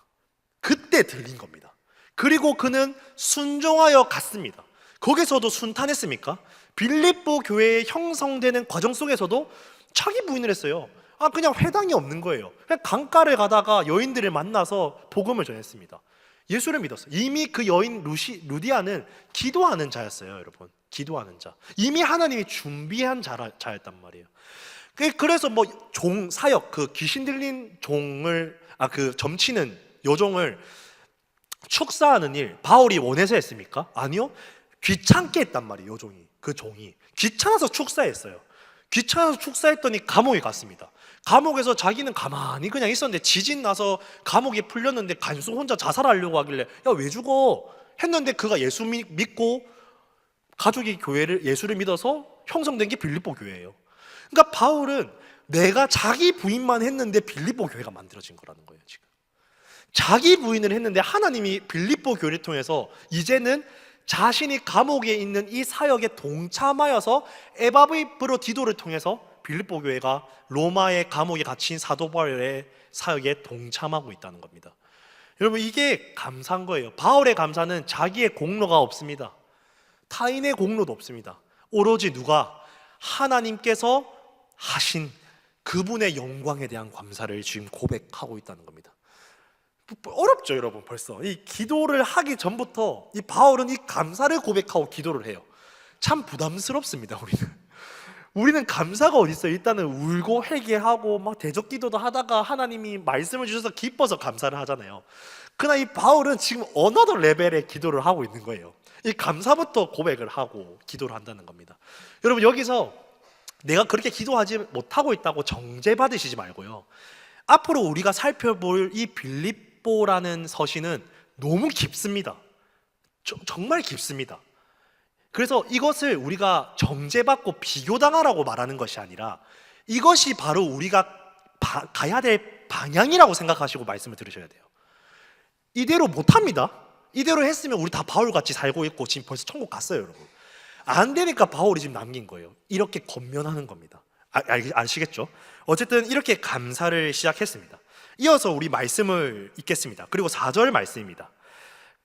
그때 들린 겁니다. 그리고 그는 순종하여 갔습니다. 거기서도 순탄했습니까? 빌립보 교회에 형성되는 과정 속에서도 자기 부인을 했어요. 그냥 회당이 없는 거예요. 그냥 강가를 가다가 여인들을 만나서 복음을 전했습니다. 예수를 믿었어요. 이미 그 여인 루디아는 기도하는 자였어요, 여러분. 기도하는 자. 이미 하나님이 준비한 자였단 말이에요. 그래서 사역, 그 귀신 들린 종을, 그 점치는 여종을 축사하는 일, 바울이 원해서 했습니까? 아니요. 귀찮게 했단 말이에요, 여종이. 그 종이. 귀찮아서 축사했어요. 귀찮아서 축사했더니 감옥에 갔습니다. 감옥에서 자기는 가만히 그냥 있었는데 지진 나서 감옥이 풀렸는데 간수 혼자 자살하려고 하길래 야, 왜 죽어? 했는데 그가 예수 믿고 가족이 예수를 믿어서 형성된 게 빌립보 교회예요. 그러니까 바울은 내가 자기 부인만 했는데 빌립보 교회가 만들어진 거라는 거예요. 지금 자기 부인을 했는데 하나님이 빌립보 교회를 통해서 이제는 자신이 감옥에 있는 이 사역에 동참하여서 에바브로디도를 통해서 빌립보 교회가 로마의 감옥에 갇힌 사도 바울의 사역에 동참하고 있다는 겁니다. 여러분, 이게 감사한 거예요. 바울의 감사는 자기의 공로가 없습니다. 타인의 공로도 없습니다. 오로지 누가? 하나님께서 하신 그분의 영광에 대한 감사를 지금 고백하고 있다는 겁니다. 어렵죠, 여러분. 벌써 이 기도를 하기 전부터 이 바울은 이 감사를 고백하고 기도를 해요. 참 부담스럽습니다. 우리는 감사가 어디 있어요? 일단은 울고 회개하고 막 대적기도도 하다가 하나님이 말씀을 주셔서 기뻐서 감사를 하잖아요. 그러나 이 바울은 지금 어느덧 레벨의 기도를 하고 있는 거예요. 이 감사부터 고백을 하고 기도를 한다는 겁니다. 여러분, 여기서 내가 그렇게 기도하지 못하고 있다고 정죄받으시지 말고요, 앞으로 우리가 살펴볼 이 빌립보라는 서신은 너무 깊습니다. 정말 깊습니다. 그래서 이것을 우리가 정죄받고 비교당하라고 말하는 것이 아니라 이것이 바로 우리가 가야 될 방향이라고 생각하시고 말씀을 들으셔야 돼요. 이대로 못합니다. 이대로 했으면 우리 다 바울같이 살고 있고 지금 벌써 천국 갔어요, 여러분. 안 되니까 바울이 지금 남긴 거예요. 이렇게 권면하는 겁니다. 아시겠죠? 어쨌든 이렇게 감사를 시작했습니다. 이어서 우리 말씀을 읽겠습니다. 그리고 4절 말씀입니다.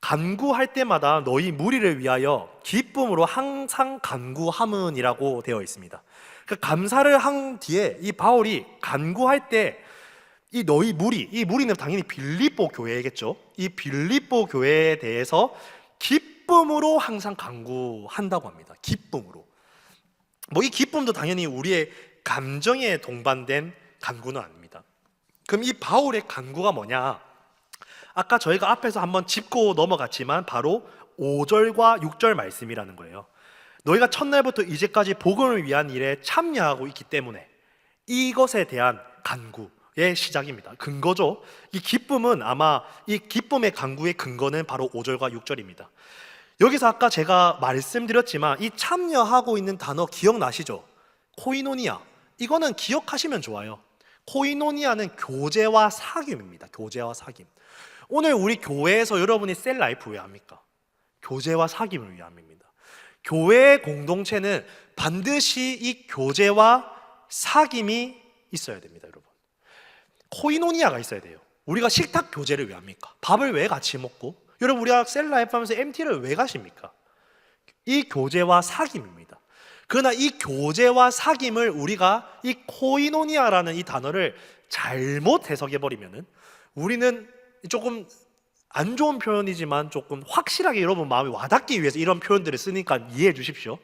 간구할 때마다 너희 무리를 위하여 기쁨으로 항상 간구함은이라고 되어 있습니다. 그 감사를 한 뒤에 이 바울이 간구할 때 이 너희 무리, 이 무리는 당연히 빌립보 교회겠죠. 이 빌립보 교회에 대해서 기쁨으로 항상 간구한다고 합니다. 기쁨으로. 이 기쁨도 당연히 우리의 감정에 동반된 간구는 아닙니다. 그럼 이 바울의 간구가 뭐냐? 아까 저희가 앞에서 한번 짚고 넘어갔지만 바로 5절과 6절 말씀이라는 거예요. 너희가 첫날부터 이제까지 복음을 위한 일에 참여하고 있기 때문에 이것에 대한 간구, 시작입니다. 근거죠. 이 기쁨은 아마 이 기쁨의 간구의 근거는 바로 5절과 6절입니다. 여기서 아까 제가 말씀드렸지만 이 참여하고 있는 단어 기억나시죠? 코이노니아. 이거는 기억하시면 좋아요. 코이노니아는 교제와 사귐입니다. 교제와 사귐. 오늘 우리 교회에서 여러분이 셀라이프 왜 합니까? 교제와 사귐을 위함입니다. 교회의 공동체는 반드시 이 교제와 사귐이 있어야 됩니다, 여러분. 코이노니아가 있어야 돼요. 우리가 식탁 교제를 왜 합니까? 밥을 왜 같이 먹고? 여러분, 우리가 셀라이프 하면서 MT를 왜 가십니까? 이 교제와 사귐입니다. 그러나 이 교제와 사귐을 우리가 이 코이노니아라는 이 단어를 잘못 해석해버리면은 우리는 조금 안 좋은 표현이지만 조금 확실하게 여러분 마음에 와닿기 위해서 이런 표현들을 쓰니까 이해해 주십시오.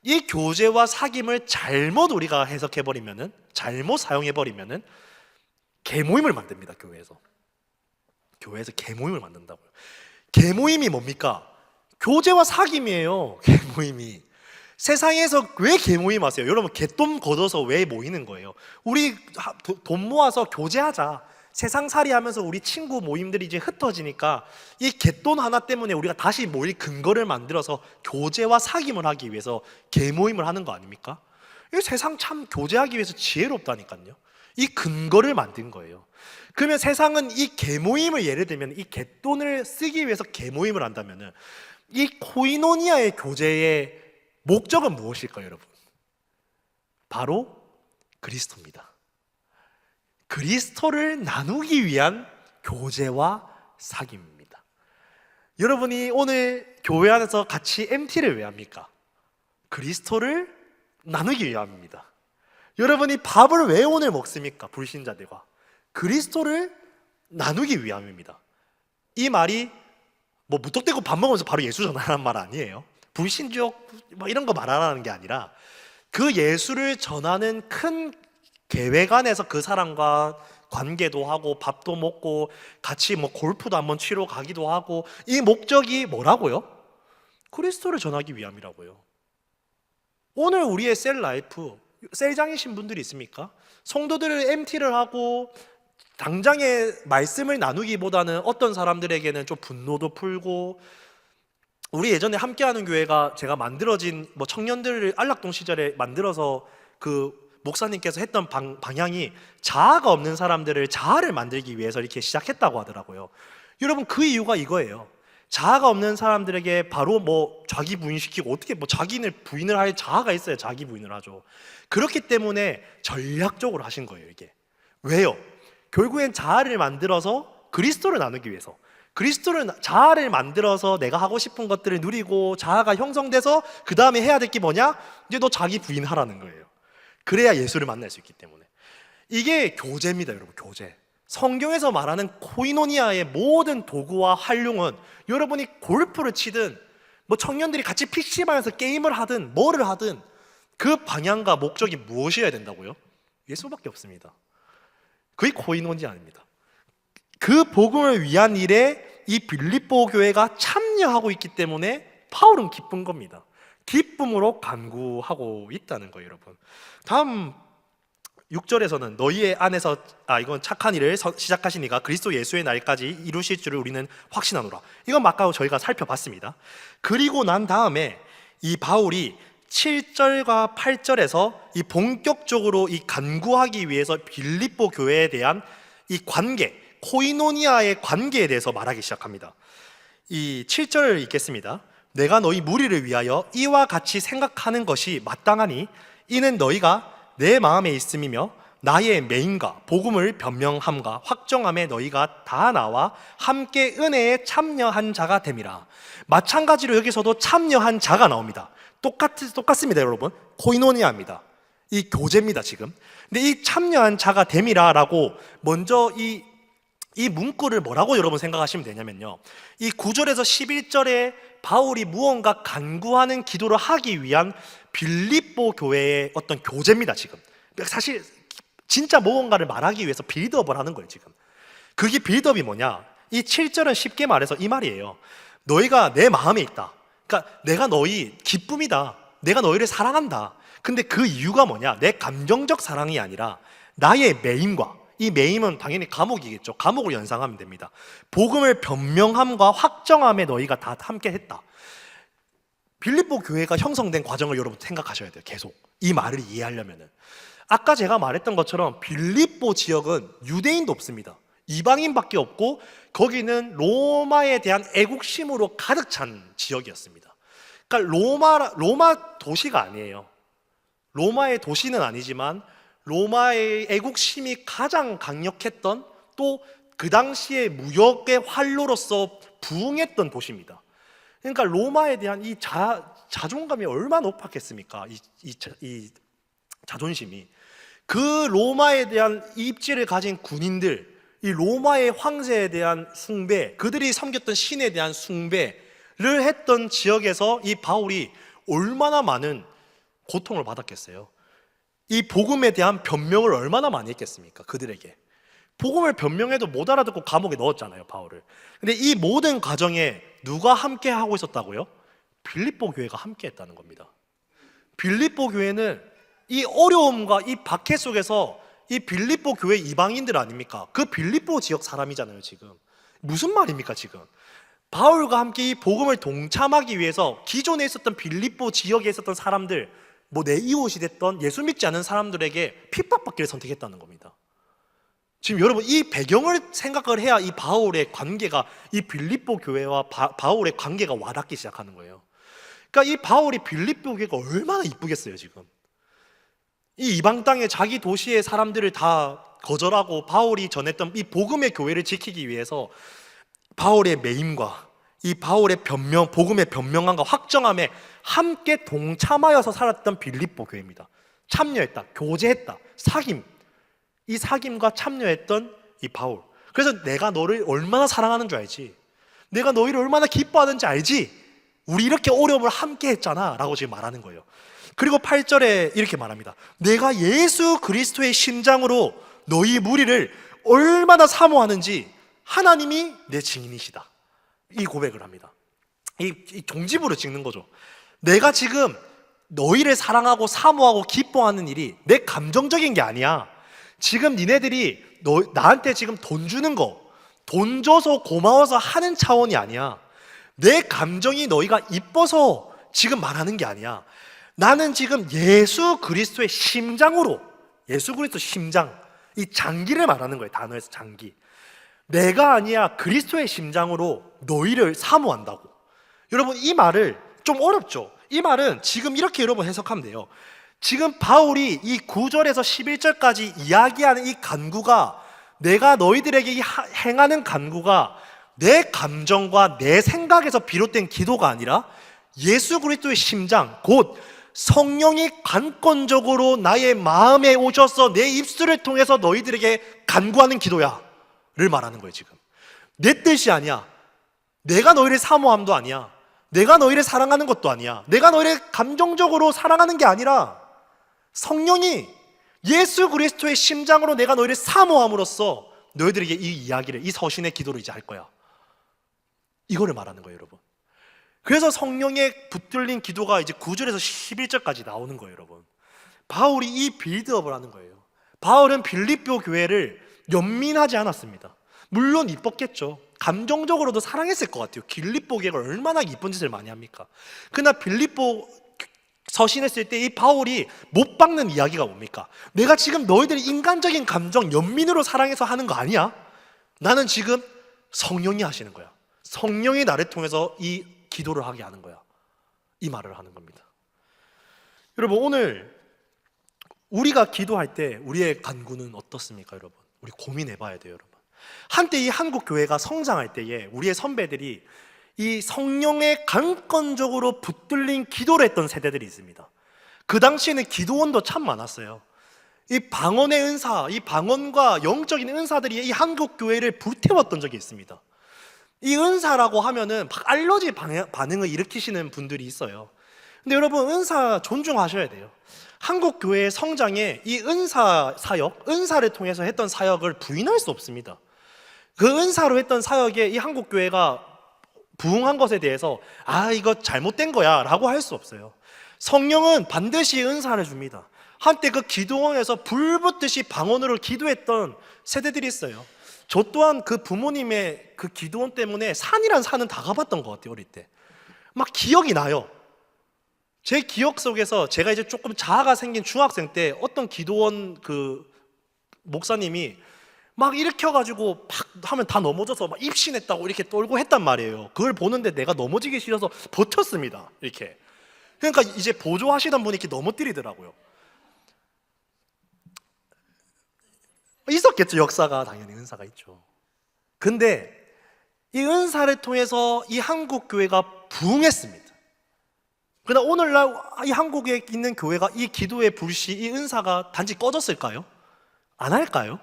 이 교제와 사귐을 잘못 우리가 해석해버리면은, 잘못 사용해버리면은 계모임을 만듭니다. 교회에서 계모임을 만든다고요. 계모임이 뭡니까? 교제와 사귐이에요. 계모임이. 세상에서 왜 계모임 하세요? 여러분, 갯돈 걷어서 왜 모이는 거예요? 우리 돈 모아서 교제하자. 세상살이 하면서 우리 친구 모임들이 이제 흩어지니까 이 갯돈 하나 때문에 우리가 다시 모일 근거를 만들어서 교제와 사귐을 하기 위해서 계모임을 하는 거 아닙니까? 이 세상 참 교제하기 위해서 지혜롭다니까요. 이 근거를 만든 거예요. 그러면 세상은 이 계모임을, 예를 들면 이 갯돈을 쓰기 위해서 계모임을 한다면은 이 코이노니아의 교제의 목적은 무엇일까요, 여러분? 바로 그리스도입니다. 그리스도를 나누기 위한 교제와 사귐입니다. 여러분이 오늘 교회 안에서 같이 MT를 왜 합니까? 그리스도를 나누기 위함입니다. 여러분이 밥을 왜 오늘 먹습니까? 불신자들과 그리스도를 나누기 위함입니다. 이 말이 뭐 무턱대고 밥 먹으면서 바로 예수 전하라는 말 아니에요. 불신족 뭐 이런 거 말하라는 게 아니라 그 예수를 전하는 큰 계획 안에서 그 사람과 관계도 하고 밥도 먹고 같이 뭐 골프도 한번 치러 가기도 하고, 이 목적이 뭐라고요? 그리스도를 전하기 위함이라고요. 오늘 우리의 셀라이프, 셀장이신 분들이 있습니까? 성도들을 MT를 하고 당장의 말씀을 나누기보다는 어떤 사람들에게는 좀 분노도 풀고, 우리 예전에 함께하는 교회가 제가 만들어진 뭐 청년들을 안락동 시절에 만들어서 그 목사님께서 했던 방향이 자아가 없는 사람들을 자아를 만들기 위해서 이렇게 시작했다고 하더라고요. 여러분, 그 이유가 이거예요. 자아가 없는 사람들에게 바로 뭐 자기 부인시키고, 어떻게 뭐 자기를 부인을 할 자아가 있어야 자기 부인을 하죠. 그렇기 때문에 전략적으로 하신 거예요, 이게. 왜요? 결국엔 자아를 만들어서 그리스도를 나누기 위해서, 자아를 만들어서 내가 하고 싶은 것들을 누리고 자아가 형성돼서 그 다음에 해야 될 게 뭐냐? 이제 너 자기 부인하라는 거예요. 그래야 예수를 만날 수 있기 때문에. 이게 교제입니다, 여러분. 교제. 성경에서 말하는 코이노니아의 모든 도구와 활용은, 여러분이 골프를 치든 뭐 청년들이 같이 PC방에서 게임을 하든 뭐를 하든 그 방향과 목적이 무엇이어야 된다고요? 예수밖에 없습니다. 그게 코이노니아 아닙니다. 그 복음을 위한 일에 이 빌립보 교회가 참여하고 있기 때문에 바울은 기쁜 겁니다. 기쁨으로 간구하고 있다는 거예요, 여러분. 다음 6절에서는 너희의 안에서 이건 착한 일을 시작하신 이가 그리스도 예수의 날까지 이루실 줄을 우리는 확신하노라. 이건 아까 저희가 살펴봤습니다. 그리고 난 다음에 이 바울이 7절과 8절에서 이 본격적으로 이 간구하기 위해서 빌립보 교회에 대한 이 관계, 코이노니아의 관계에 대해서 말하기 시작합니다. 이 7절을 읽겠습니다. 내가 너희 무리를 위하여 이와 같이 생각하는 것이 마땅하니 이는 너희가 내 마음에 있음이며 나의 맹인과 복음을 변명함과 확정함에 너희가 다 나와 함께 은혜에 참여한 자가 됨이라. 마찬가지로 여기서도 참여한 자가 나옵니다. 똑같습니다, 여러분. 코이노니아입니다. 이 교제입니다, 지금. 근데 이 참여한 자가 됨이라라고 먼저 이 문구를 뭐라고 여러분 생각하시면 되냐면요, 이 9절에서 11절에 바울이 무언가 간구하는 기도를 하기 위한 빌립보 교회의 어떤 교제입니다, 지금. 사실 진짜 무언가를 말하기 위해서 빌드업을 하는 거예요, 지금. 그게 빌드업이 뭐냐? 이 7절은 쉽게 말해서 이 말이에요. 너희가 내 마음에 있다. 그러니까 내가 너희 기쁨이다. 내가 너희를 사랑한다. 근데 그 이유가 뭐냐? 내 감정적 사랑이 아니라 나의 매임과 이 매임은 당연히 감옥이겠죠. 감옥을 연상하면 됩니다. 복음을 변명함과 확정함에 너희가 다 함께 했다. 빌립보 교회가 형성된 과정을 여러분 생각하셔야 돼요. 계속 이 말을 이해하려면은. 아까 제가 말했던 것처럼 빌립보 지역은 유대인도 없습니다. 이방인밖에 없고 거기는 로마에 대한 애국심으로 가득 찬 지역이었습니다. 그러니까 로마 도시가 아니에요. 로마의 도시는 아니지만 로마의 애국심이 가장 강력했던, 또 그 당시에 무역의 활로로서 부흥했던 도시입니다. 그러니까 로마에 대한 이 자존감이 얼마나 높았겠습니까? 이 자존심이. 그 로마에 대한 입지를 가진 군인들, 이 로마의 황제에 대한 숭배, 그들이 섬겼던 신에 대한 숭배를 했던 지역에서 이 바울이 얼마나 많은 고통을 받았겠어요. 이 복음에 대한 변명을 얼마나 많이 했겠습니까? 그들에게. 복음을 변명해도 못 알아듣고 감옥에 넣었잖아요, 바울을. 근데 이 모든 과정에 누가 함께 하고 있었다고요? 빌립보 교회가 함께 했다는 겁니다. 빌립보 교회는 이 어려움과 이 박해 속에서 이 빌립보 교회 이방인들 아닙니까? 그 빌립보 지역 사람이잖아요, 지금. 무슨 말입니까, 지금? 바울과 함께 이 복음을 동참하기 위해서 기존에 있었던 빌립보 지역에 있었던 사람들, 뭐 내 이웃이 됐던 예수 믿지 않은 사람들에게 핍박받기를 선택했다는 겁니다. 지금 여러분 이 배경을 생각을 해야 이 바울의 관계가, 이 빌립보 교회와 바울의 관계가 와닿기 시작하는 거예요. 그러니까 이 바울이 빌립보 교회가 얼마나 이쁘겠어요, 지금. 이 이방 땅의 자기 도시의 사람들을 다 거절하고 바울이 전했던 이 복음의 교회를 지키기 위해서 바울의 매임과 이 바울의 변명, 복음의 변명함과 확정함에 함께 동참하여서 살았던 빌립보 교회입니다. 참여했다, 교제했다, 사귐. 이 사귐과 참여했던 이 바울. 그래서 내가 너를 얼마나 사랑하는 줄 알지? 내가 너희를 얼마나 기뻐하는지 알지? 우리 이렇게 어려움을 함께 했잖아 라고 지금 말하는 거예요. 그리고 8절에 이렇게 말합니다. 내가 예수 그리스도의 심장으로 너희 무리를 얼마나 사모하는지 하나님이 내 증인이시다. 이 고백을 합니다. 이 종집으로 찍는 거죠. 내가 지금 너희를 사랑하고 사모하고 기뻐하는 일이 내 감정적인 게 아니야. 지금 니네들이 나한테 지금 돈 주는 거, 돈 줘서 고마워서 하는 차원이 아니야. 내 감정이 너희가 이뻐서 지금 말하는 게 아니야. 나는 지금 예수 그리스도의 심장으로, 예수 그리스도 심장, 이 장기를 말하는 거예요. 단어에서 장기. 내가 아니야, 그리스도의 심장으로 너희를 사모한다고. 여러분 이 말을 좀 어렵죠? 이 말은 지금 이렇게 여러분 해석하면 돼요. 지금 바울이 이 9절에서 11절까지 이야기하는 이 간구가, 내가 너희들에게 행하는 간구가 내 감정과 내 생각에서 비롯된 기도가 아니라 예수 그리스도의 심장, 곧 성령이 관건적으로 나의 마음에 오셔서 내 입술을 통해서 너희들에게 간구하는 기도야 를 말하는 거예요. 지금 내 뜻이 아니야. 내가 너희를 사모함도 아니야. 내가 너희를 사랑하는 것도 아니야. 내가 너희를 감정적으로 사랑하는 게 아니라 성령이 예수 그리스도의 심장으로 내가 너희를 사모함으로써 너희들에게 이 이야기를, 이 서신의 기도를 이제 할 거야. 이거를 말하는 거예요, 여러분. 그래서 성령에 붙들린 기도가 이제 9절에서 11절까지 나오는 거예요, 여러분. 바울이 이 빌드업을 하는 거예요. 바울은 빌립보 교회를 연민하지 않았습니다. 물론 이뻤겠죠. 감정적으로도 사랑했을 것 같아요. 빌립보 교회가 얼마나 이쁜 짓을 많이 합니까? 그러나 빌립보 서신을 쓸 때 이 바울이 못 박는 이야기가 뭡니까? 내가 지금 너희들이 인간적인 감정, 연민으로 사랑해서 하는 거 아니야? 나는 지금 성령이 하시는 거야. 성령이 나를 통해서 이 기도를 하게 하는 거야. 이 말을 하는 겁니다. 여러분 오늘 우리가 기도할 때 우리의 간구는 어떻습니까, 여러분? 우리 고민해 봐야 돼요, 여러분. 한때 이 한국 교회가 성장할 때에 우리의 선배들이 이 성령에 강건적으로 붙들린 기도를 했던 세대들이 있습니다. 그 당시에는 기도원도 참 많았어요. 이 방언의 은사, 이 방언과 영적인 은사들이 이 한국 교회를 불태웠던 적이 있습니다. 이 은사라고 하면은 막 알러지 반응을 일으키시는 분들이 있어요. 근데 여러분 은사 존중하셔야 돼요. 한국 교회의 성장에 이 은사 사역, 은사를 통해서 했던 사역을 부인할 수 없습니다. 그 은사로 했던 사역에 이 한국 교회가 부흥한 것에 대해서 이거 잘못된 거야 라고 할 수 없어요. 성령은 반드시 은사를 줍니다. 한때 그 기도원에서 불붙듯이 방언으로 기도했던 세대들이 있어요. 저 또한 그 부모님의 그 기도원 때문에 산이란 산은 다 가봤던 것 같아요. 어릴 때 막 기억이 나요. 제 기억 속에서 제가 이제 조금 자아가 생긴 중학생 때 어떤 기도원 그 목사님이 막 일으켜가지고 팍 하면 다 넘어져서 막 입신했다고 이렇게 떨고 했단 말이에요. 그걸 보는데 내가 넘어지기 싫어서 버텼습니다. 이렇게. 그러니까 이제 보조하시던 분이 이렇게 넘어뜨리더라고요. 있었겠죠. 역사가 당연히 은사가 있죠. 근데 이 은사를 통해서 이 한국 교회가 부흥했습니다. 그러나 오늘날 이 한국에 있는 교회가 이 기도의 불씨, 이 은사가 단지 꺼졌을까요? 안 할까요?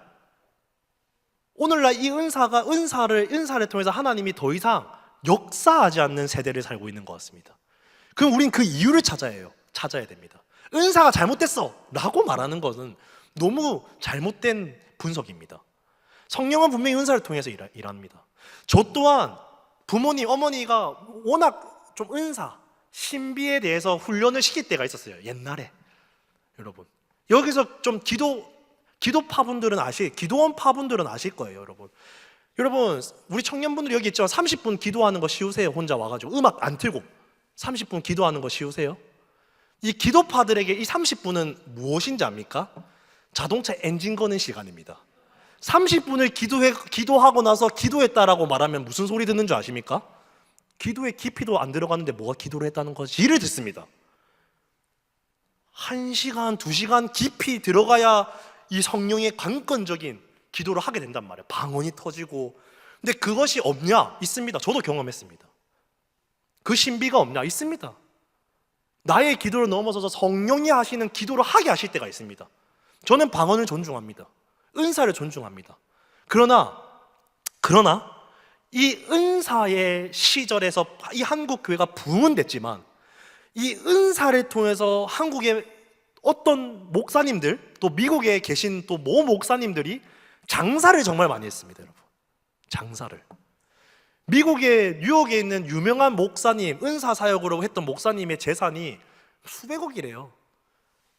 오늘날 이 은사를 통해서 하나님이 더 이상 역사하지 않는 세대를 살고 있는 것 같습니다. 그럼 우린 그 이유를 찾아야 됩니다. 은사가 잘못됐어 라고 말하는 것은 너무 잘못된 분석입니다. 성령은 분명히 은사를 통해서 일합니다. 저 또한 부모님, 어머니가 워낙 좀 은사, 신비에 대해서 훈련을 시킬 때가 있었어요. 옛날에. 여러분 여기서 좀 기도원 파분들은 아실 거예요. 여러분 우리 청년분들 여기 있죠. 30분 기도하는 거 쉬우세요? 혼자 와가지고 음악 안 틀고 30분 기도하는 거 쉬우세요? 이 기도파들에게 이 30분은 무엇인지 압니까? 자동차 엔진 거는 시간입니다. 30분을 기도하고 나서 기도했다라고 말하면 무슨 소리 듣는 줄 아십니까? 기도의 깊이도 안 들어가는데 뭐가 기도를 했다는 것이를 듣습니다. 1시간, 2시간 깊이 들어가야 이 성령의 관건적인 기도를 하게 된단 말이에요. 방언이 터지고. 근데 그것이 없냐? 있습니다. 저도 경험했습니다. 그 신비가 없냐? 있습니다. 나의 기도를 넘어서서 성령이 하시는 기도를 하게 하실 때가 있습니다. 저는 방언을 존중합니다. 은사를 존중합니다. 그러나 이 은사의 시절에서 이 한국 교회가 부흥은 됐지만 이 은사를 통해서 한국의 어떤 목사님들, 또 미국에 계신 또 모 목사님들이 장사를 정말 많이 했습니다. 여러분, 장사를. 미국의 뉴욕에 있는 유명한 목사님, 은사 사역으로 했던 목사님의 재산이 수백억이래요.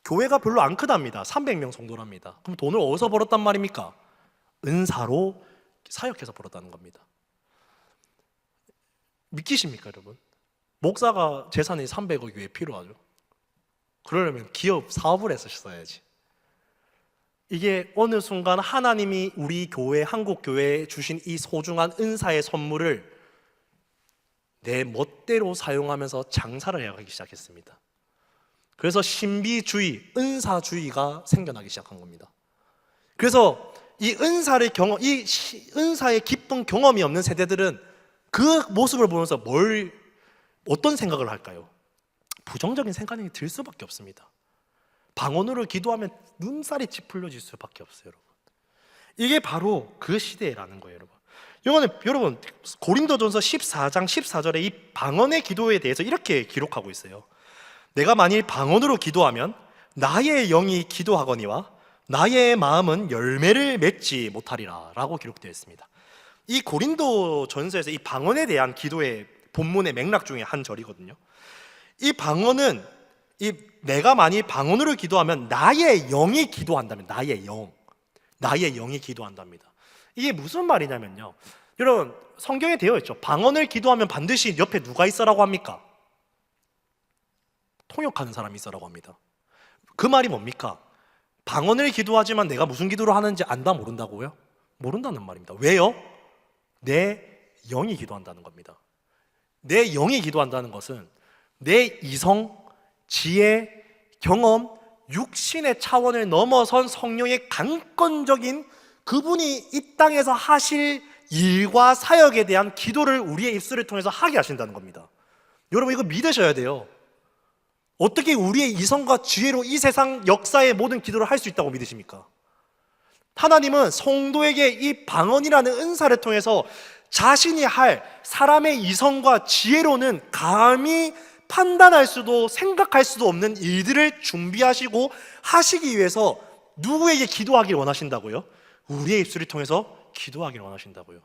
교회가 별로 안 크답니다. 300명 정도랍니다. 그럼 돈을 어디서 벌었단 말입니까? 은사로 사역해서 벌었다는 겁니다. 믿기십니까, 여러분? 목사가 재산이 300억이 왜 필요하죠? 그러려면 기업 사업을 했었어야지. 이게 어느 순간 하나님이 우리 교회, 한국 교회에 주신 이 소중한 은사의 선물을 내 멋대로 사용하면서 장사를 해가기 시작했습니다. 그래서 신비주의, 은사주의가 생겨나기 시작한 겁니다. 그래서 이 은사의 기쁜 경험이 없는 세대들은 그 모습을 보면서 어떤 생각을 할까요? 부정적인 생각이 들 수밖에 없습니다. 방언으로 기도하면 눈살이 찌푸려질 수밖에 없어요, 여러분. 이게 바로 그 시대라는 거예요, 여러분. 고린도전서 14장 14절에 이 방언의 기도에 대해서 이렇게 기록하고 있어요. 내가 만일 방언으로 기도하면 나의 영이 기도하거니와 나의 마음은 열매를 맺지 못하리라 라고 기록되어 있습니다. 이 고린도전서에서 이 방언에 대한 기도의 본문의 맥락 중에 한 절이거든요. 이 방언은 내가 만일 방언으로 기도하면 나의 영이 기도한다면, 나의 영이 기도한답니다. 이게 무슨 말이냐면요, 여러분 성경에 되어 있죠. 방언을 기도하면 반드시 옆에 누가 있어라고 합니까? 통역하는 사람이 있어라고 합니다. 그 말이 뭡니까? 방언을 기도하지만 내가 무슨 기도를 하는지 안다, 모른다고요? 모른다는 말입니다. 왜요? 내 영이 기도한다는 겁니다. 내 영이 기도한다는 것은 내 이성, 지혜, 경험, 육신의 차원을 넘어선 성령의 강건적인 그분이 이 땅에서 하실 일과 사역에 대한 기도를 우리의 입술을 통해서 하게 하신다는 겁니다. 여러분 이거 믿으셔야 돼요. 어떻게 우리의 이성과 지혜로 이 세상 역사의 모든 기도를 할 수 있다고 믿으십니까? 하나님은 성도에게 이 방언이라는 은사를 통해서 자신이 할 사람의 이성과 지혜로는 감히 판단할 수도 생각할 수도 없는 일들을 준비하시고 하시기 위해서 누구에게 기도하기를 원하신다고요? 우리의 입술을 통해서 기도하기를 원하신다고요.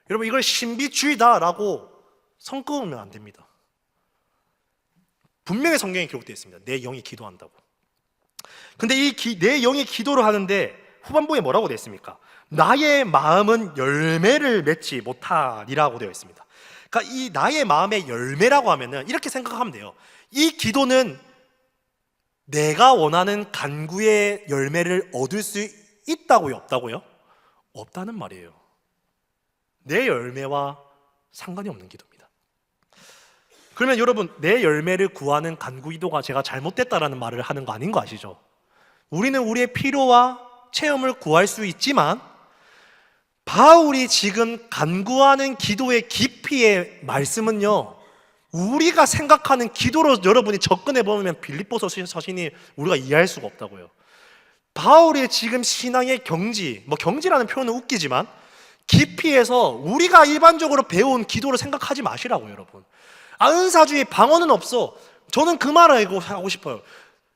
여러분 이걸 신비주의다라고 성끄우면 안 됩니다. 분명히 성경에 기록되어 있습니다. 내 영이 기도한다고. 근데 내 영이 기도를 하는데 후반부에 뭐라고 되어 있습니까? 나의 마음은 열매를 맺지 못하리라고 되어 있습니다. 그러니까 이 나의 마음의 열매라고 하면은 이렇게 생각하면 돼요. 이 기도는 내가 원하는 간구의 열매를 얻을 수 있다고요, 없다고요? 없다는 말이에요. 내 열매와 상관이 없는 기도입니다. 그러면 여러분, 내 열매를 구하는 간구 기도가 제가 잘못됐다라는 말을 하는 거 아닌 거 아시죠? 우리는 우리의 필요와 체험을 구할 수 있지만 바울이 지금 간구하는 기도의 깊이의 말씀은요, 우리가 생각하는 기도로 여러분이 접근해 보면 빌립보서 서신이 우리가 이해할 수가 없다고요. 바울의 지금 신앙의 경지라는 표현은 웃기지만 깊이에서 우리가 일반적으로 배운 기도를 생각하지 마시라고요, 여러분. 은사주의 방언은 없어. 저는 그 말을 하고 싶어요.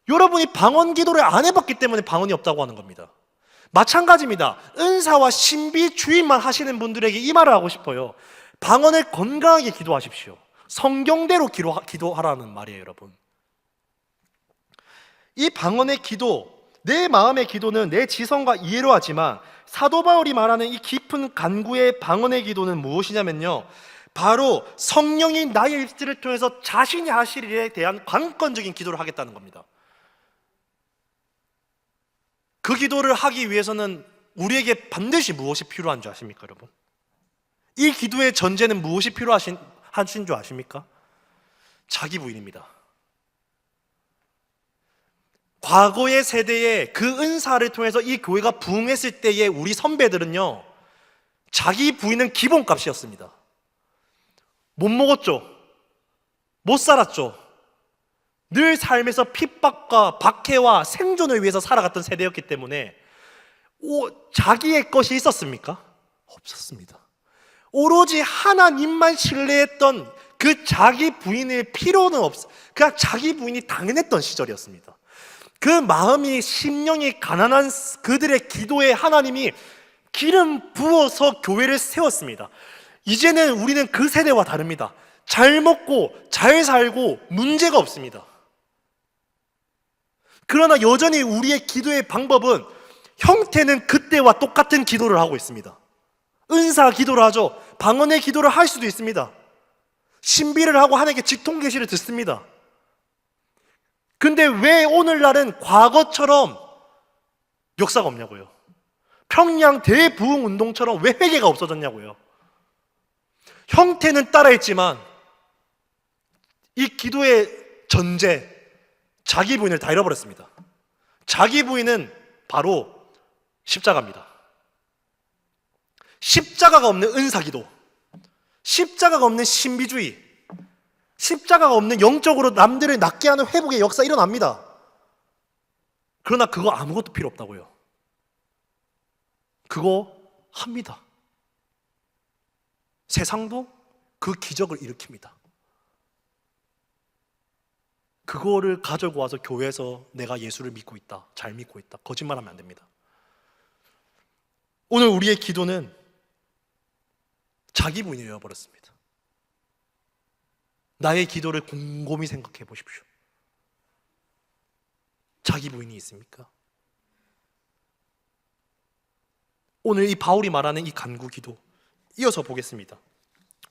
여러분이 방언 기도를 안 해봤기 때문에 방언이 없다고 하는 겁니다. 마찬가지입니다. 은사와 신비주의만 하시는 분들에게 이 말을 하고 싶어요. 방언을 건강하게 기도하십시오. 성경대로 기도하라는 말이에요, 여러분. 이 방언의 기도, 내 마음의 기도는 내 지성과 이해로 하지만 사도 바울이 말하는 이 깊은 간구의 방언의 기도는 무엇이냐면요, 바로 성령이 나의 입술을 통해서 자신이 하실 일에 대한 관건적인 기도를 하겠다는 겁니다. 그 기도를 하기 위해서는 우리에게 반드시 무엇이 필요한 줄 아십니까, 여러분? 이 기도의 전제는 무엇이 필요하신 줄 아십니까? 자기 부인입니다. 과거의 세대에 그 은사를 통해서 이 교회가 부흥했을 때의 우리 선배들은요, 자기 부인은 기본값이었습니다. 못 먹었죠. 못 살았죠. 늘 삶에서 핍박과 박해와 생존을 위해서 살아갔던 세대였기 때문에 자기의 것이 있었습니까? 없었습니다. 오로지 하나님만 신뢰했던 그 자기 부인의 필요는 그냥 자기 부인이 당연했던 시절이었습니다. 그 마음이, 심령이 가난한 그들의 기도에 하나님이 기름 부어서 교회를 세웠습니다. 이제는 우리는 그 세대와 다릅니다. 잘 먹고 잘 살고 문제가 없습니다. 그러나 여전히 우리의 기도의 방법은, 형태는 그때와 똑같은 기도를 하고 있습니다. 은사 기도를 하죠. 방언의 기도를 할 수도 있습니다. 신비를 하고 하나님께 직통 계시를 듣습니다. 근데 왜 오늘날은 과거처럼 역사가 없냐고요? 평양 대부흥 운동처럼 왜 회개가 없어졌냐고요? 형태는 따라했지만 이 기도의 전제, 자기 부인을 다 잃어버렸습니다. 자기 부인은 바로 십자가입니다. 십자가가 없는 은사기도, 십자가가 없는 신비주의, 십자가가 없는 영적으로 남들을 낫게 하는 회복의 역사 일어납니다. 그러나 그거 아무것도 필요 없다고요. 그거 합니다. 세상도 그 기적을 일으킵니다. 그거를 가지고 와서 교회에서 내가 예수를 믿고 있다, 잘 믿고 있다, 거짓말하면 안 됩니다. 오늘 우리의 기도는 자기 부인이 되어버렸습니다. 나의 기도를 곰곰이 생각해 보십시오. 자기 부인이 있습니까? 오늘 이 바울이 말하는 이 간구 기도 이어서 보겠습니다.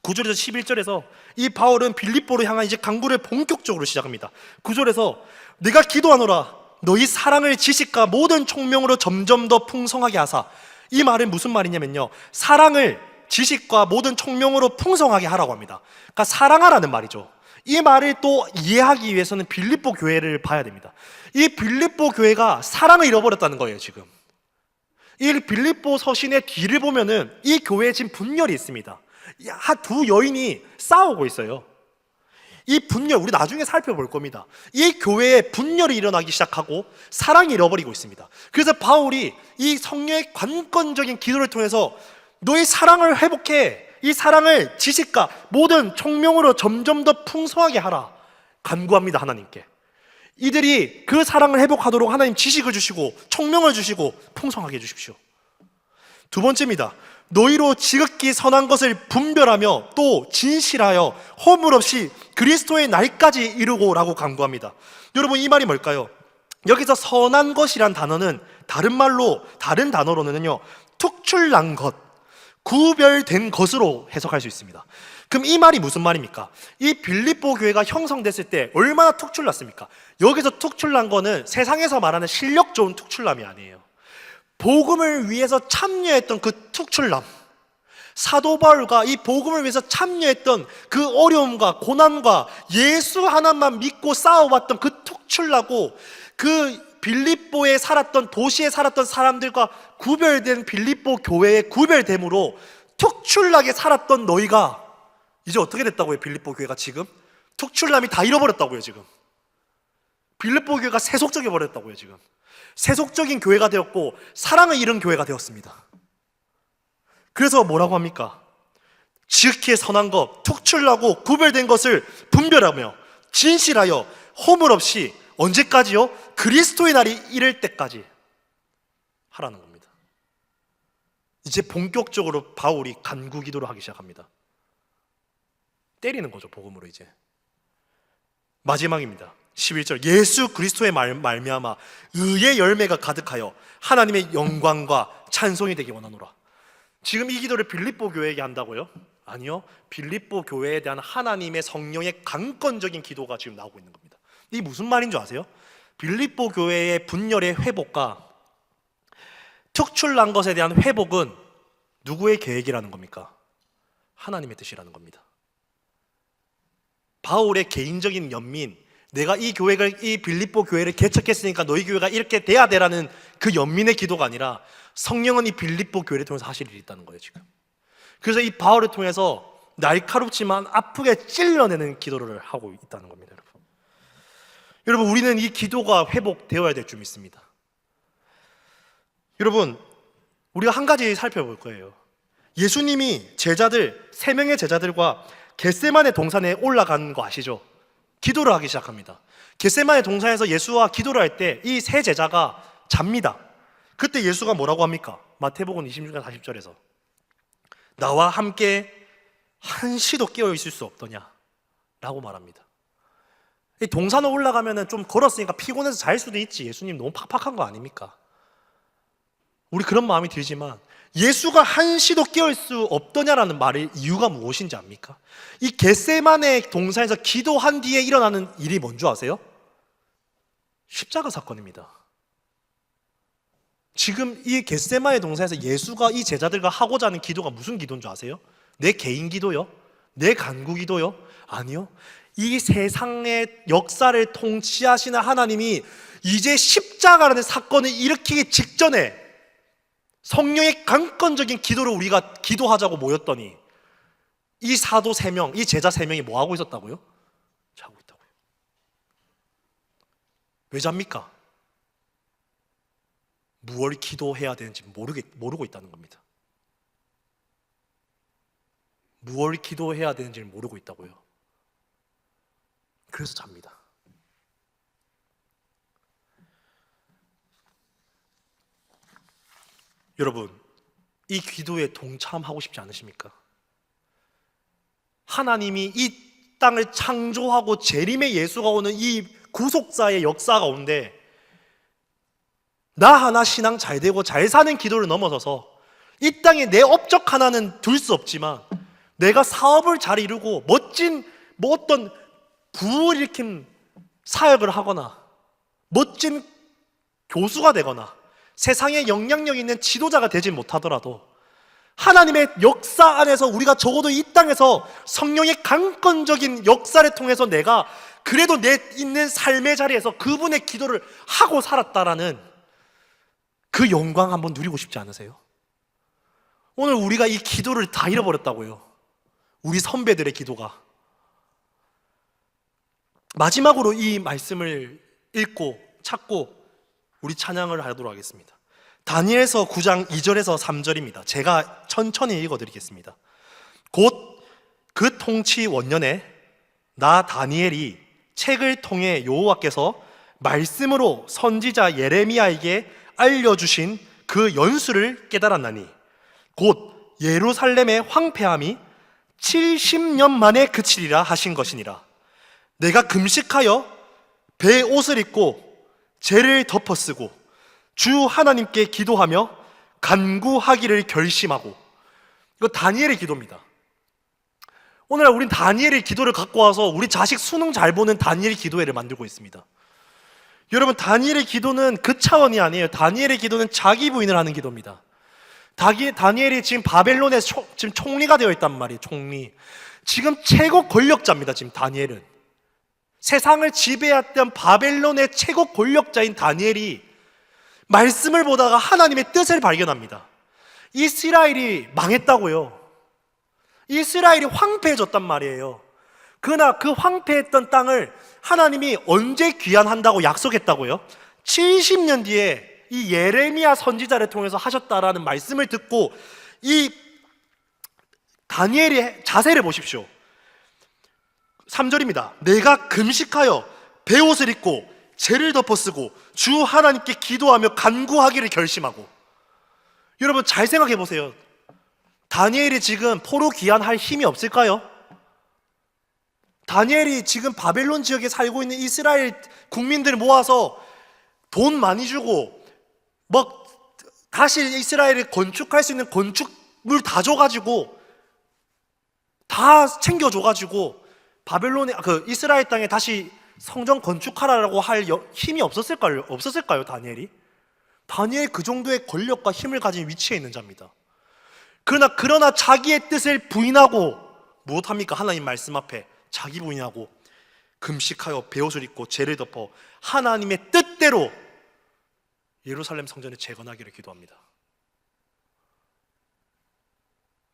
9절에서 11절에서 이 바울은 빌립보로 향한 이제 간구를 본격적으로 시작합니다. 9절에서 내가 기도하노라 너희 사랑을 지식과 모든 총명으로 점점 더 풍성하게 하사. 이 말은 무슨 말이냐면요, 사랑을 지식과 모든 총명으로 풍성하게 하라고 합니다. 그러니까 사랑하라는 말이죠. 이 말을 또 이해하기 위해서는 빌립보 교회를 봐야 됩니다. 이 빌립보 교회가 사랑을 잃어버렸다는 거예요. 지금 이 빌립보 서신의 뒤를 보면은 이 교회에 지금 분열이 있습니다. 두 여인이 싸우고 있어요. 이 분열, 우리 나중에 살펴볼 겁니다. 이 교회에 분열이 일어나기 시작하고 사랑이 잃어버리고 있습니다. 그래서 바울이 이 성령의 관건적인 기도를 통해서 너의 사랑을 회복해, 이 사랑을 지식과 모든 총명으로 점점 더 풍성하게 하라 간구합니다. 하나님께 이들이 그 사랑을 회복하도록 하나님 지식을 주시고 총명을 주시고 풍성하게 해주십시오. 두 번째입니다. 너희로 지극히 선한 것을 분별하며 또 진실하여 허물 없이 그리스도의 날까지 이루고 라고 간구합니다. 여러분, 이 말이 뭘까요? 여기서 선한 것이란 단어는 다른 단어로는요, 특출난 것, 구별된 것으로 해석할 수 있습니다. 그럼 이 말이 무슨 말입니까? 이 빌립보 교회가 형성됐을 때 얼마나 특출났습니까? 여기서 특출난 거는 세상에서 말하는 실력 좋은 특출남이 아니에요. 복음을 위해서 참여했던 그 특출남, 사도 바울과 이 복음을 위해서 참여했던 그 어려움과 고난과 예수 하나만 믿고 싸워왔던 그 특출나고, 그 빌립보에 살았던, 도시에 살았던 사람들과 구별된 빌립보 교회의 구별됨으로 특출나게 살았던 너희가 이제 어떻게 됐다고요? 빌립보 교회가 지금 특출남이 다 잃어버렸다고요. 지금 빌립보 교회가 세속적이 버렸다고요. 지금 세속적인 교회가 되었고 사랑을 잃은 교회가 되었습니다. 그래서 뭐라고 합니까? 지극히 선한 것, 특출나고 구별된 것을 분별하며 진실하여 허물 없이, 언제까지요? 그리스도의 날이 이를 때까지 하라는 겁니다. 이제 본격적으로 바울이 간구 기도를 하기 시작합니다. 때리는 거죠, 복음으로. 이제 마지막입니다. 11절, 예수 그리스도의 말미암아 의의 열매가 가득하여 하나님의 영광과 찬송이 되기 원하노라. 지금 이 기도를 빌립보 교회에게 한다고요? 아니요, 빌립보 교회에 대한 하나님의 성령의 강건적인 기도가 지금 나오고 있는 겁니다. 이게 무슨 말인 줄 아세요? 빌립보 교회의 분열의 회복과 특출난 것에 대한 회복은 누구의 계획이라는 겁니까? 하나님의 뜻이라는 겁니다. 바울의 개인적인 연민, 내가 이 빌립보 교회를 개척했으니까 너희 교회가 이렇게 돼야 되라는 그 연민의 기도가 아니라 성령은 이 빌립보 교회를 통해서 하실 일이 있다는 거예요, 지금. 그래서 이 바울을 통해서 날카롭지만 아프게 찔러내는 기도를 하고 있다는 겁니다, 여러분. 여러분, 우리는 이 기도가 회복되어야 될 줄 믿습니다. 여러분, 우리가 한 가지 살펴볼 거예요. 예수님이 세 명의 제자들과 겟세마네 동산에 올라간 거 아시죠? 기도를 하기 시작합니다. 겟세마네 동산에서 예수와 기도를 할 때 이 세 제자가 잡니다. 그때 예수가 뭐라고 합니까? 마태복음 26장 40절에서 나와 함께 한시도 깨어 있을 수 없더냐 라고 말합니다. 이 동산에 올라가면 좀 걸었으니까 피곤해서 잘 수도 있지, 예수님 너무 팍팍한 거 아닙니까? 우리 그런 마음이 들지만 예수가 한시도 깨어 있을 수 없더냐라는 말의 이유가 무엇인지 압니까? 이 겟세마네 동산에서 기도한 뒤에 일어나는 일이 뭔 줄 아세요? 십자가 사건입니다. 지금 이 겟세마네 동산에서 예수가 이 제자들과 하고자 하는 기도가 무슨 기도인 줄 아세요? 내 개인 기도요? 내 간구 기도요? 아니요. 이 세상의 역사를 통치하시는 하나님이 이제 십자가라는 사건을 일으키기 직전에 성령의 강건적인 기도를 우리가 기도하자고 모였더니 이 사도 3명, 이 제자 3명이 뭐 하고 있었다고요? 자고 있다고요. 왜 잡니까? 무엇을 기도해야 되는지 모르고 있다는 겁니다. 무엇을 기도해야 되는지를 모르고 있다고요. 그래서 잡니다. 여러분, 이 기도에 동참하고 싶지 않으십니까? 하나님이 이 땅을 창조하고 재림의 예수가 오는 이 구속사의 역사 가운데 나 하나 신앙 잘 되고 잘 사는 기도를 넘어서서 이 땅에 내 업적 하나는 둘 수 없지만 내가 사업을 잘 이루고 멋진 어떤 부를 일으킨 사역을 하거나 멋진 교수가 되거나 세상에 영향력 있는 지도자가 되지 못하더라도 하나님의 역사 안에서 우리가 적어도 이 땅에서 성령의 강건적인 역사를 통해서 내가 그래도 내 있는 삶의 자리에서 그분의 기도를 하고 살았다라는 그 영광 한번 누리고 싶지 않으세요? 오늘 우리가 이 기도를 다 잃어버렸다고요. 우리 선배들의 기도가. 마지막으로 이 말씀을 읽고 찾고 우리 찬양을 하도록 하겠습니다. 다니엘서 9장 2절에서 3절입니다. 제가 천천히 읽어드리겠습니다. 곧 그 통치 원년에 나 다니엘이 책을 통해 여호와께서 말씀으로 선지자 예레미야에게 알려주신 그 연수를 깨달았나니 곧 예루살렘의 황폐함이 70년 만에 그치리라 하신 것이니라. 내가 금식하여 배 옷을 입고 죄를 덮어쓰고 주 하나님께 기도하며 간구하기를 결심하고. 이거 다니엘의 기도입니다. 오늘날 우린 다니엘의 기도를 갖고 와서 우리 자식 수능 잘 보는 다니엘 기도회를 만들고 있습니다. 여러분, 다니엘의 기도는 그 차원이 아니에요. 다니엘의 기도는 자기 부인을 하는 기도입니다. 다니엘이 지금 바벨론의 지금 총리가 되어 있단 말이에요. 총리. 지금 최고 권력자입니다. 지금 다니엘은 세상을 지배했던 바벨론의 최고 권력자인 다니엘이 말씀을 보다가 하나님의 뜻을 발견합니다. 이스라엘이 망했다고요. 이스라엘이 황폐해졌단 말이에요. 그러나 그 황폐했던 땅을 하나님이 언제 귀환한다고 약속했다고요? 70년 뒤에 이 예레미야 선지자를 통해서 하셨다라는 말씀을 듣고 이 다니엘의 자세를 보십시오. 3절입니다. 내가 금식하여 베옷을 입고 죄를 덮어쓰고 주 하나님께 기도하며 간구하기를 결심하고. 여러분, 잘 생각해 보세요. 다니엘이 지금 포로 귀환할 힘이 없을까요? 다니엘이 지금 바벨론 지역에 살고 있는 이스라엘 국민들을 모아서 돈 많이 주고 다시 이스라엘을 건축할 수 있는 건축물 다 줘가지고 다 챙겨줘가지고 바벨론의 이스라엘 땅에 다시 성전 건축하라고 할 힘이 없었을까요, 다니엘이? 다니엘 그 정도의 권력과 힘을 가진 위치에 있는 자입니다. 그러나 자기의 뜻을 부인하고 무엇합니까? 하나님 말씀 앞에 자기 부인하고 금식하여 베옷을 입고 죄를 덮어 하나님의 뜻대로 예루살렘 성전을 재건하기를 기도합니다.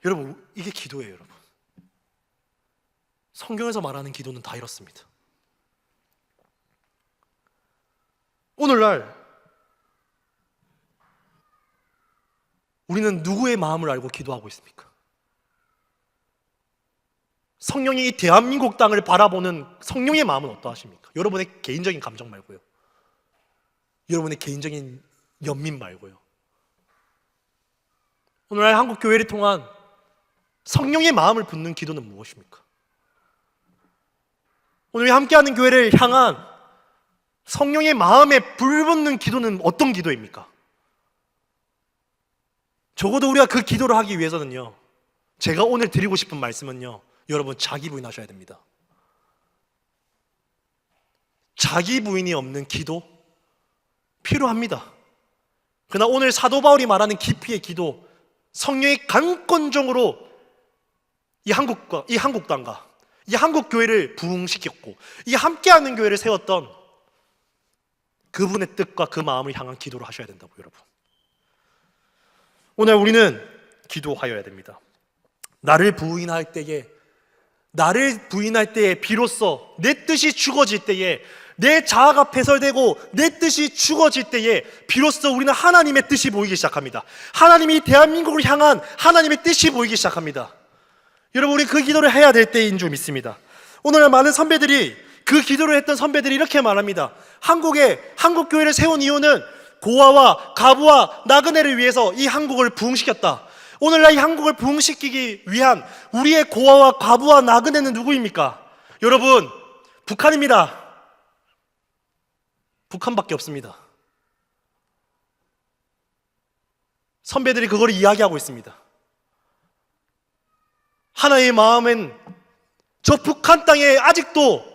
여러분, 이게 기도예요. 여러분, 성경에서 말하는 기도는 다 이렇습니다. 오늘날 우리는 누구의 마음을 알고 기도하고 있습니까? 성령이 이 대한민국 땅을 바라보는 성령의 마음은 어떠하십니까? 여러분의 개인적인 감정 말고요. 여러분의 개인적인 연민 말고요. 오늘날 한국 교회를 통한 성령의 마음을 붓는 기도는 무엇입니까? 오늘 함께하는 교회를 향한 성령의 마음에 불붙는 기도는 어떤 기도입니까? 적어도 우리가 그 기도를 하기 위해서는요, 제가 오늘 드리고 싶은 말씀은요, 여러분, 자기 부인하셔야 됩니다. 자기 부인이 없는 기도 필요합니다. 그러나 오늘 사도 바울이 말하는 깊이의 기도, 성령의 강권적으로 이 한국 땅과 이 한국 교회를 부흥시켰고 이 함께하는 교회를 세웠던 그분의 뜻과 그 마음을 향한 기도를 하셔야 된다고. 여러분, 오늘 우리는 기도하여야 됩니다. 나를 부인할 때에 비로소 내 뜻이 죽어질 때에, 내 자아가 패설되고 내 뜻이 죽어질 때에 비로소 우리는 하나님의 뜻이 보이기 시작합니다. 하나님이 대한민국을 향한 하나님의 뜻이 보이기 시작합니다. 여러분, 우리 그 기도를 해야 될 때인 줄 믿습니다. 오늘 많은 선배들이, 그 기도를 했던 선배들이 이렇게 말합니다. 한국 교회를 세운 이유는 고아와 가부와 나그네를 위해서 이 한국을 부흥시켰다. 오늘날 이 한국을 부흥시키기 위한 우리의 고아와 과부와 나그네는 누구입니까? 여러분, 북한입니다. 북한밖에 없습니다. 선배들이 그걸 이야기하고 있습니다. 하나의 마음엔 저 북한 땅에 아직도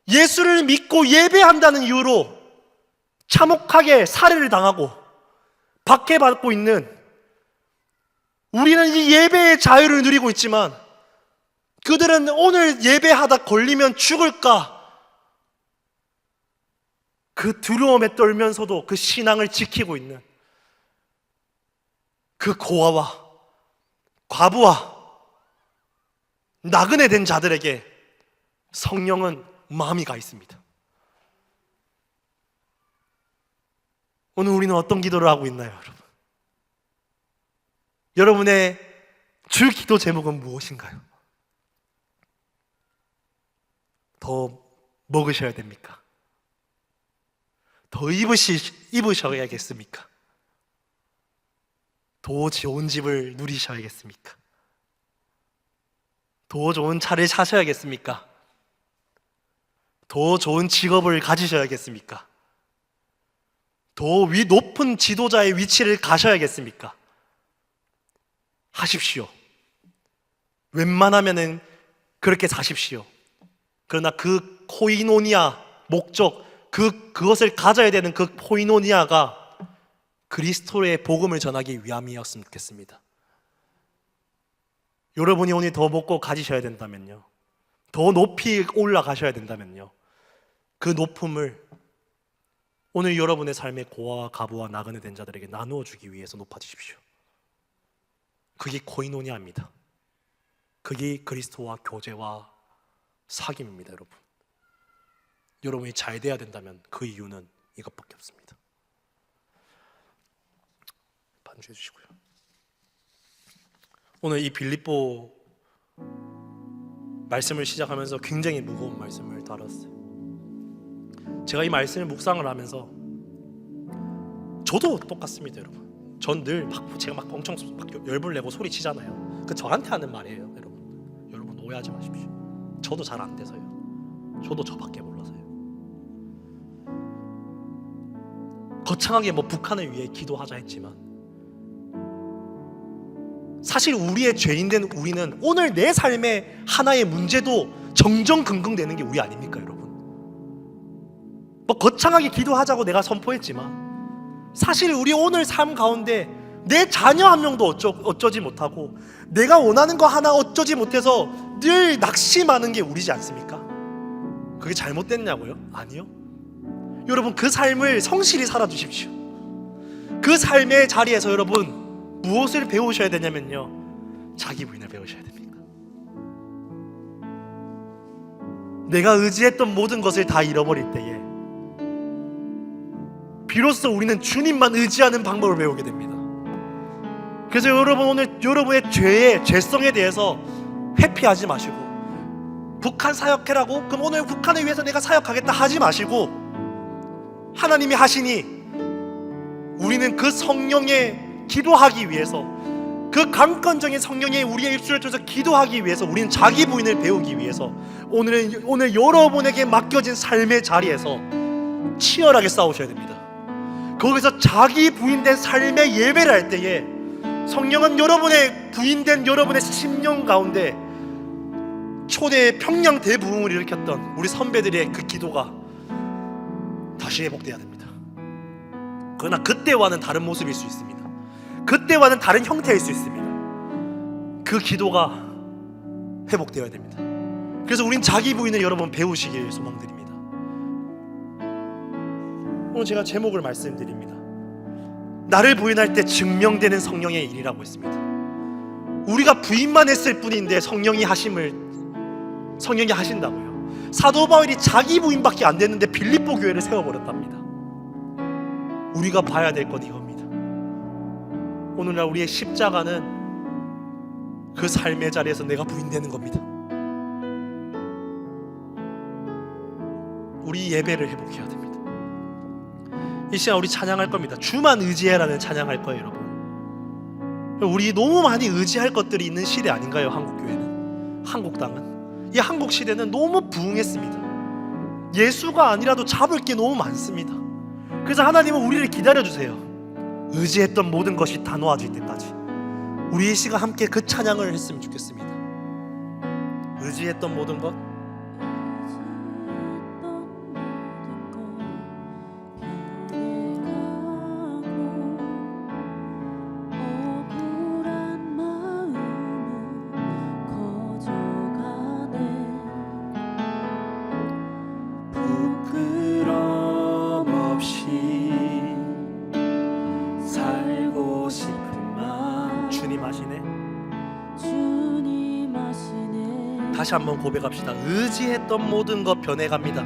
예수를 믿고 예배한다는 이유로 참혹하게 살해를 당하고 박해받고 있는, 우리는 이 예배의 자유를 누리고 있지만 그들은 오늘 예배하다 걸리면 죽을까, 그 두려움에 떨면서도 그 신앙을 지키고 있는 그 고아와 과부와 나그네 된 자들에게 성령은 마음이 가 있습니다. 오늘 우리는 어떤 기도를 하고 있나요, 여러분? 여러분의 주 기도 제목은 무엇인가요? 더 먹으셔야 됩니까? 더 입으셔야겠습니까? 더 좋은 집을 누리셔야겠습니까? 더 좋은 차를 사셔야겠습니까? 더 좋은 직업을 가지셔야겠습니까? 더 높은 지도자의 위치를 가셔야겠습니까? 하십시오. 웬만하면은 그렇게 사십시오. 그러나 그 코이노니아 목적, 그것을 가져야 되는 그 코이노니아가 그리스도의 복음을 전하기 위함이었으면 좋겠습니다. 여러분이 오늘 더 먹고 가지셔야 된다면요, 더 높이 올라가셔야 된다면요, 그 높음을 오늘 여러분의 삶의 고아와 가부와 나그네 된 자들에게 나누어 주기 위해서 높아지십시오. 그게 코이노니아입니다. 그게 그리스도와 교제와 사귐입니다. 여러분이 잘 돼야 된다면 그 이유는 이것밖에 없습니다. 반주해 주시고요. 오늘 이 빌립보 말씀을 시작하면서 굉장히 무거운 말씀을 다뤘어요. 제가 이 말씀을 묵상을 하면서 저도 똑같습니다, 여러분. 전 늘 제가 막 엄청 열불 내고 소리 치잖아요. 그 저한테 하는 말이에요, 여러분. 여러분 오해하지 마십시오. 저도 잘 안 돼서요. 저도 저밖에 몰라서요. 거창하게 뭐 북한을 위해 기도하자 했지만 사실 우리의 죄인된 우리는 오늘 내 삶의 하나의 문제도 정정긍긍되는 게 우리 아닙니까, 여러분? 뭐 거창하게 기도하자고 내가 선포했지만 사실 우리 오늘 삶 가운데 내 자녀 한 명도 어쩌지 못하고 내가 원하는 거 하나 어쩌지 못해서 늘 낙심하는 게 우리지 않습니까? 그게 잘못됐냐고요? 아니요. 여러분 그 삶을 성실히 살아주십시오. 그 삶의 자리에서 여러분 무엇을 배우셔야 되냐면요, 자기 부인을 배우셔야 됩니다. 내가 의지했던 모든 것을 다 잃어버릴 때에 비로소 우리는 주님만 의지하는 방법을 배우게 됩니다. 그래서 여러분 오늘 여러분의 죄성에 대해서 회피하지 마시고 북한 사역해라고 그럼 오늘 북한을 위해서 내가 사역하겠다 하지 마시고 하나님이 하시니 우리는 그 성령에 기도하기 위해서 그 강건적인 성령의 우리의 입술을 통해서 기도하기 위해서 우리는 자기 부인을 배우기 위해서 오늘 여러분에게 맡겨진 삶의 자리에서 치열하게 싸우셔야 됩니다. 거기서 자기 부인된 삶의 예배를 할 때에 성령은 여러분의 부인된 여러분의 심령 가운데 초대의 평양 대부흥을 일으켰던 우리 선배들의 그 기도가 다시 회복돼야 됩니다. 그러나 그때와는 다른 모습일 수 있습니다. 그때와는 다른 형태일 수 있습니다. 그 기도가 회복되어야 됩니다. 그래서 우린 자기 부인을 여러분 배우시길 소망드립니다. 오늘 제가 제목을 말씀드립니다. 나를 부인할 때 증명되는 성령의 일이라고 했습니다. 우리가 부인만 했을 뿐인데 성령이 하신다고요. 사도 바울이 자기 부인밖에 안 됐는데 빌립보 교회를 세워버렸답니다. 우리가 봐야 될 건 이겁니다. 오늘날 우리의 십자가는 그 삶의 자리에서 내가 부인되는 겁니다. 우리 예배를 회복해야 됩니다. 이 시간 우리 찬양할 겁니다. 주만 의지해라는 찬양할 거예요, 여러분. 우리 너무 많이 의지할 것들이 있는 시대 아닌가요? 한국교회는, 한국당은. 이 한국 시대는 너무 부흥했습니다. 예수가 아니라도 잡을 게 너무 많습니다. 그래서 하나님은 우리를 기다려주세요. 의지했던 모든 것이 다 놓아질 때까지 우리 이 시간 함께 그 찬양을 했으면 좋겠습니다. 의지했던 모든 것, 다시 한번 고백합시다. 의지했던 모든 것 변해갑니다.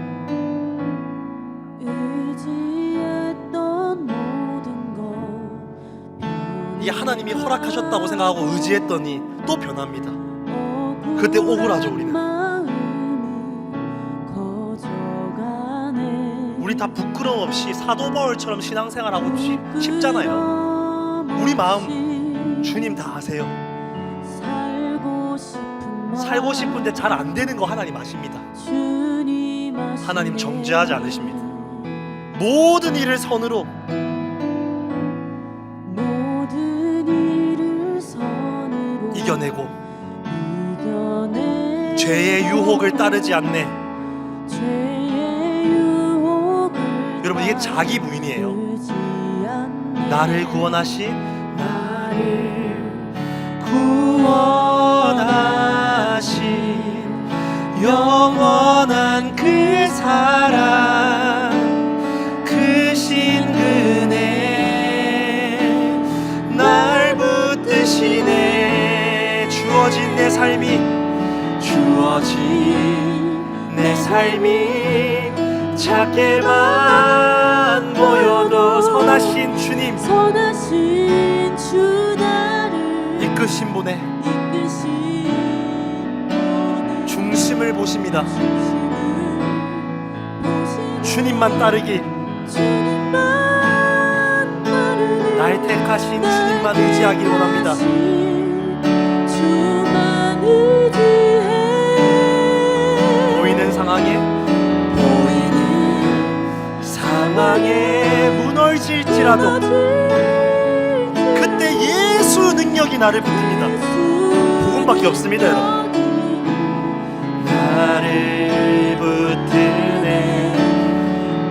이게 하나님이 허락하셨다고 생각하고 의지했더니 또 변합니다. 그때 억울하죠. 우리 다 부끄러움 없이 사도 바울처럼 신앙생활하고 싶잖아요. 우리 마음 주님 다 아세요. 살고 싶은데 잘 안 되는 거 하나님 아십니다. 하나님 정죄하지 않으십니다. 모든 일을 선으로 이겨내고 죄의 유혹을 따르지 않네. 여러분, 이게 자기 부인이에요. 나를 구원하신 영원한 그 사랑, 크신 그네 날 붙드시네. 주어진 내 삶이 작게만 보여도 선하신 주님, 이끄신 분의 중심을 보십니다. 주님만 따르기, 날 택하신 주님만 의지하기 원합니다. 보이는 상황에 무너질지라도 그때 예수 능력이 나를 붙듭니다. 복음밖에 없습니다, 여러분. 나를 붙드네.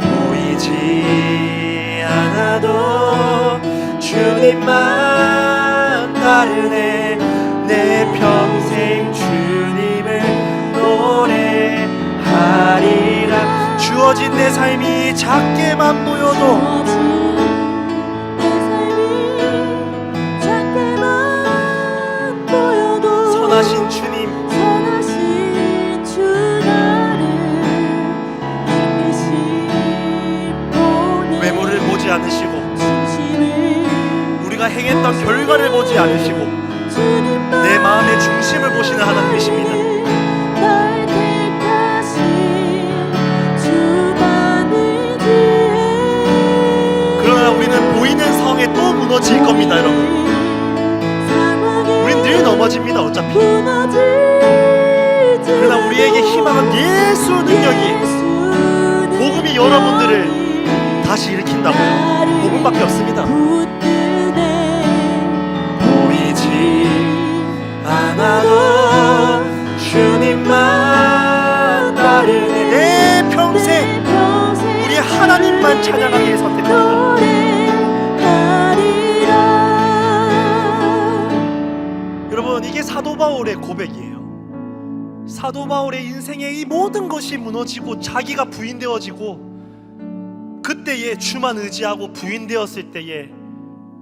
보이지 않아도 주님만 따르네. 내 평생 주님을 노래하리라. 주어진 내 삶이 작게만 보여도 선하신 주님, 외모를 보지 않으시고 우리가 행했던 결과를 보지 않으시고 내 마음의 중심을 보시는 하나님이십니다. 그러나 우리는 보이는 성에 또 무너질 겁니다, 여러분. 우린 늘 넘어집니다, 어차피. 그러나 우리에게 희망은 예수 능력이, 복음이 여러분들을 다시 일으킨다고요. 복음밖에 없습니다. 보이지 않아도 주님만 따르네. 내 평생 우리 하나님만 찬양하기를 선택합니다. 여러분, 이게 사도 바울의 고백이에요. 사도 바울의 인생의 이 모든 것이 무너지고 자기가 부인되어지고 그때에 주만 의지하고 부인되었을 때에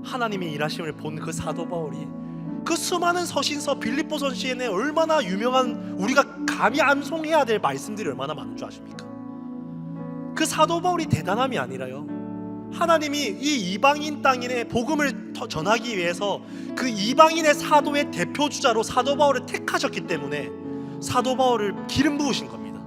하나님의 일하심을 본 그 사도 바울이 그 수많은 서신서, 빌립보서 시에 얼마나 유명한, 우리가 감히 암송해야 될 말씀들이 얼마나 많은 줄 아십니까? 그 사도 바울이 대단함이 아니라요, 하나님이 이 이방인 땅인의 복음을 전하기 위해서 그 이방인의 사도의 대표주자로 사도 바울을 택하셨기 때문에 사도 바울을 기름 부으신 겁니다.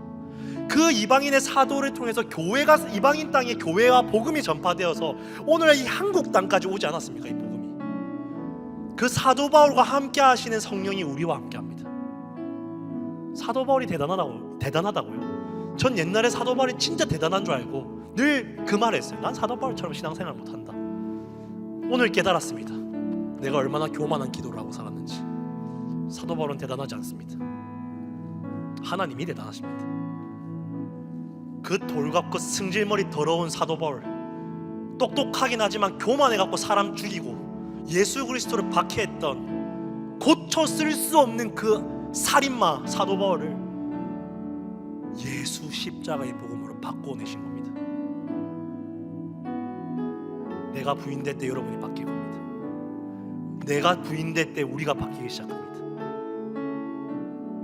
그 이방인의 사도를 통해서 교회가, 이방인 땅에 교회와 복음이 전파되어서 오늘 이 한국 땅까지 오지 않았습니까? 이 복음이. 그 사도 바울과 함께 하시는 성령이 우리와 함께 합니다. 사도 바울이 대단하다고요? 전 옛날에 사도 바울이 진짜 대단한 줄 알고 늘 그 말 했어요. 난 사도 바울처럼 신앙생활 못한다. 오늘 깨달았습니다. 내가 얼마나 교만한 기도를 하고 살았는지. 사도 바울은 대단하지 않습니다. 하나님이 대단하십니다. 그 돌갑고 승질머리 더러운 사도 바울, 똑똑하긴 하지만 교만해갖고 사람 죽이고 예수 그리스도를 박해했던, 고쳐 쓸 수 없는 그 살인마 사도 바울을 예수 십자가의 복음으로 바꿔내신 겁니다. 내가 부인될 때 여러분이 바뀔 겁니다. 내가 부인될 때 우리가 바뀌기 시작합니다.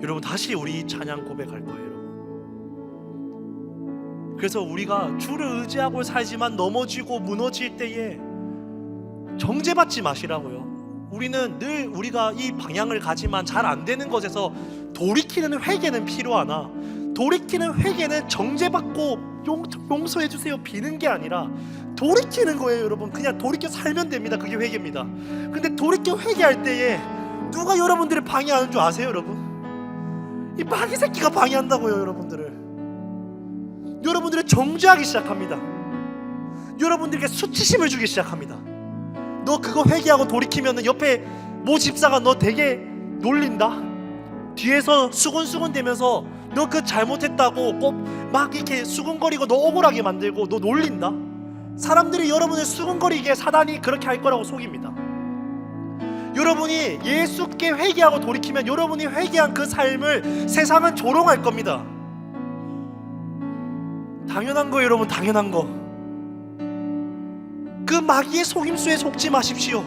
여러분, 다시 우리 찬양 고백할 거예요, 여러분. 그래서 우리가 주를 의지하고 살지만 넘어지고 무너질 때에 정죄받지 마시라고요. 우리는 늘 우리가 이 방향을 가지만 잘 안 되는 것에서 돌이키는 회개는 필요하나, 돌이키는 회개는 정죄받고 용서해 주세요 비는 게 아니라 돌이키는 거예요, 여러분. 그냥 돌이켜 살면 됩니다. 그게 회개입니다. 근데 돌이켜 회개할 때에 누가 여러분들을 방해하는 줄 아세요, 여러분? 이 마귀 새끼가 방해한다고요, 여러분들을. 여러분들을 정죄하기 시작합니다. 여러분들에게 수치심을 주기 시작합니다. 너 그거 회개하고 돌이키면 옆에 모 집사가 너 되게 놀린다. 뒤에서 수근수근 대면서 너 그 잘못했다고 꼭 막 이렇게 수근거리고 너 억울하게 만들고 너 놀린다. 사람들이 여러분을 수근거리게 사단이 그렇게 할 거라고 속입니다. 여러분이 예수께 회개하고 돌이키면 여러분이 회개한 그 삶을 세상은 조롱할 겁니다. 당연한 거예요, 여러분. 당연한 거. 그 마귀의 속임수에 속지 마십시오.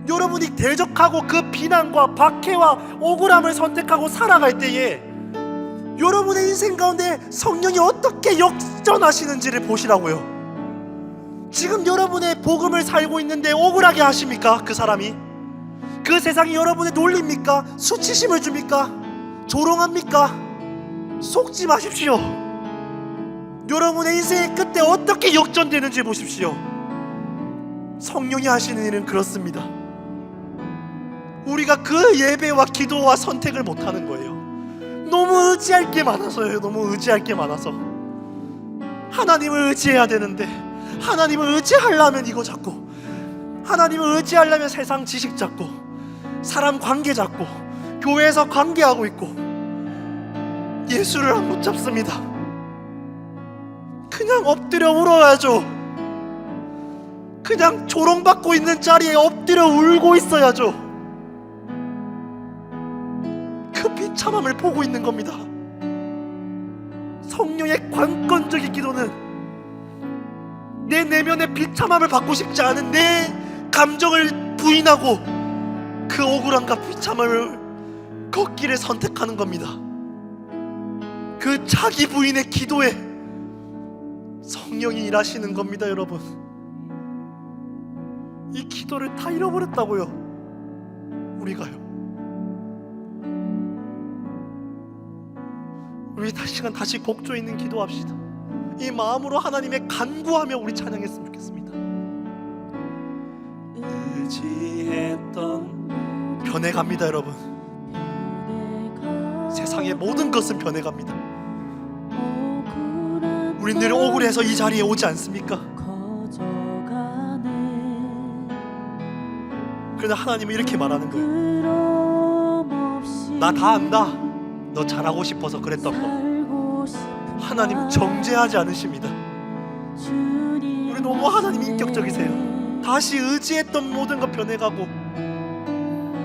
여러분이 대적하고 그 비난과 박해와 억울함을 선택하고 살아갈 때에 여러분의 인생 가운데 성령이 어떻게 역전하시는지를 보시라고요. 지금 여러분의 복음을 살고 있는데 억울하게 하십니까? 그 사람이? 그 세상이 여러분의 놀립니까? 수치심을 줍니까? 조롱합니까? 속지 마십시오. 여러분의 인생의 끝에 어떻게 역전되는지 보십시오. 성령이 하시는 일은 그렇습니다. 우리가 그 예배와 기도와 선택을 못하는 거예요. 너무 의지할 게 많아서요. 너무 의지할 게 많아서. 하나님을 의지해야 되는데 하나님을 의지하려면 이거 잡고, 하나님을 의지하려면 세상 지식 잡고, 사람 관계 잡고, 교회에서 관계하고 있고, 예수를 안 붙잡습니다. 그냥 엎드려 울어야죠. 그냥 조롱받고 있는 자리에 엎드려 울고 있어야죠. 그 비참함을 보고 있는 겁니다. 성령의 관건적인 기도는 내 내면의 비참함을 받고 싶지 않은 내 감정을 부인하고 그 억울함과 비참함을 걷기를 선택하는 겁니다. 그 자기 부인의 기도에 성령이 일하시는 겁니다. 여러분, 이 기도를 다 잃어버렸다고요. 우리가요. 우리 다시 곡조 있는 기도합시다. 이 마음으로 하나님의 간구하며 우리 찬양했으면 좋겠습니다. 의지했던 변해갑니다. 여러분, 세상의 모든 것은 변해갑니다. 우린 늘 억울해서 이 자리에 오지 않습니까? 그러나 하나님은 이렇게 말하는 거예요. 나 다 안다. 너 잘하고 싶어서 그랬던 거. 하나님 정죄하지 않으십니다. 우리 너무 하나님 인격적이세요. 다시 의지했던 모든 것 변해가고,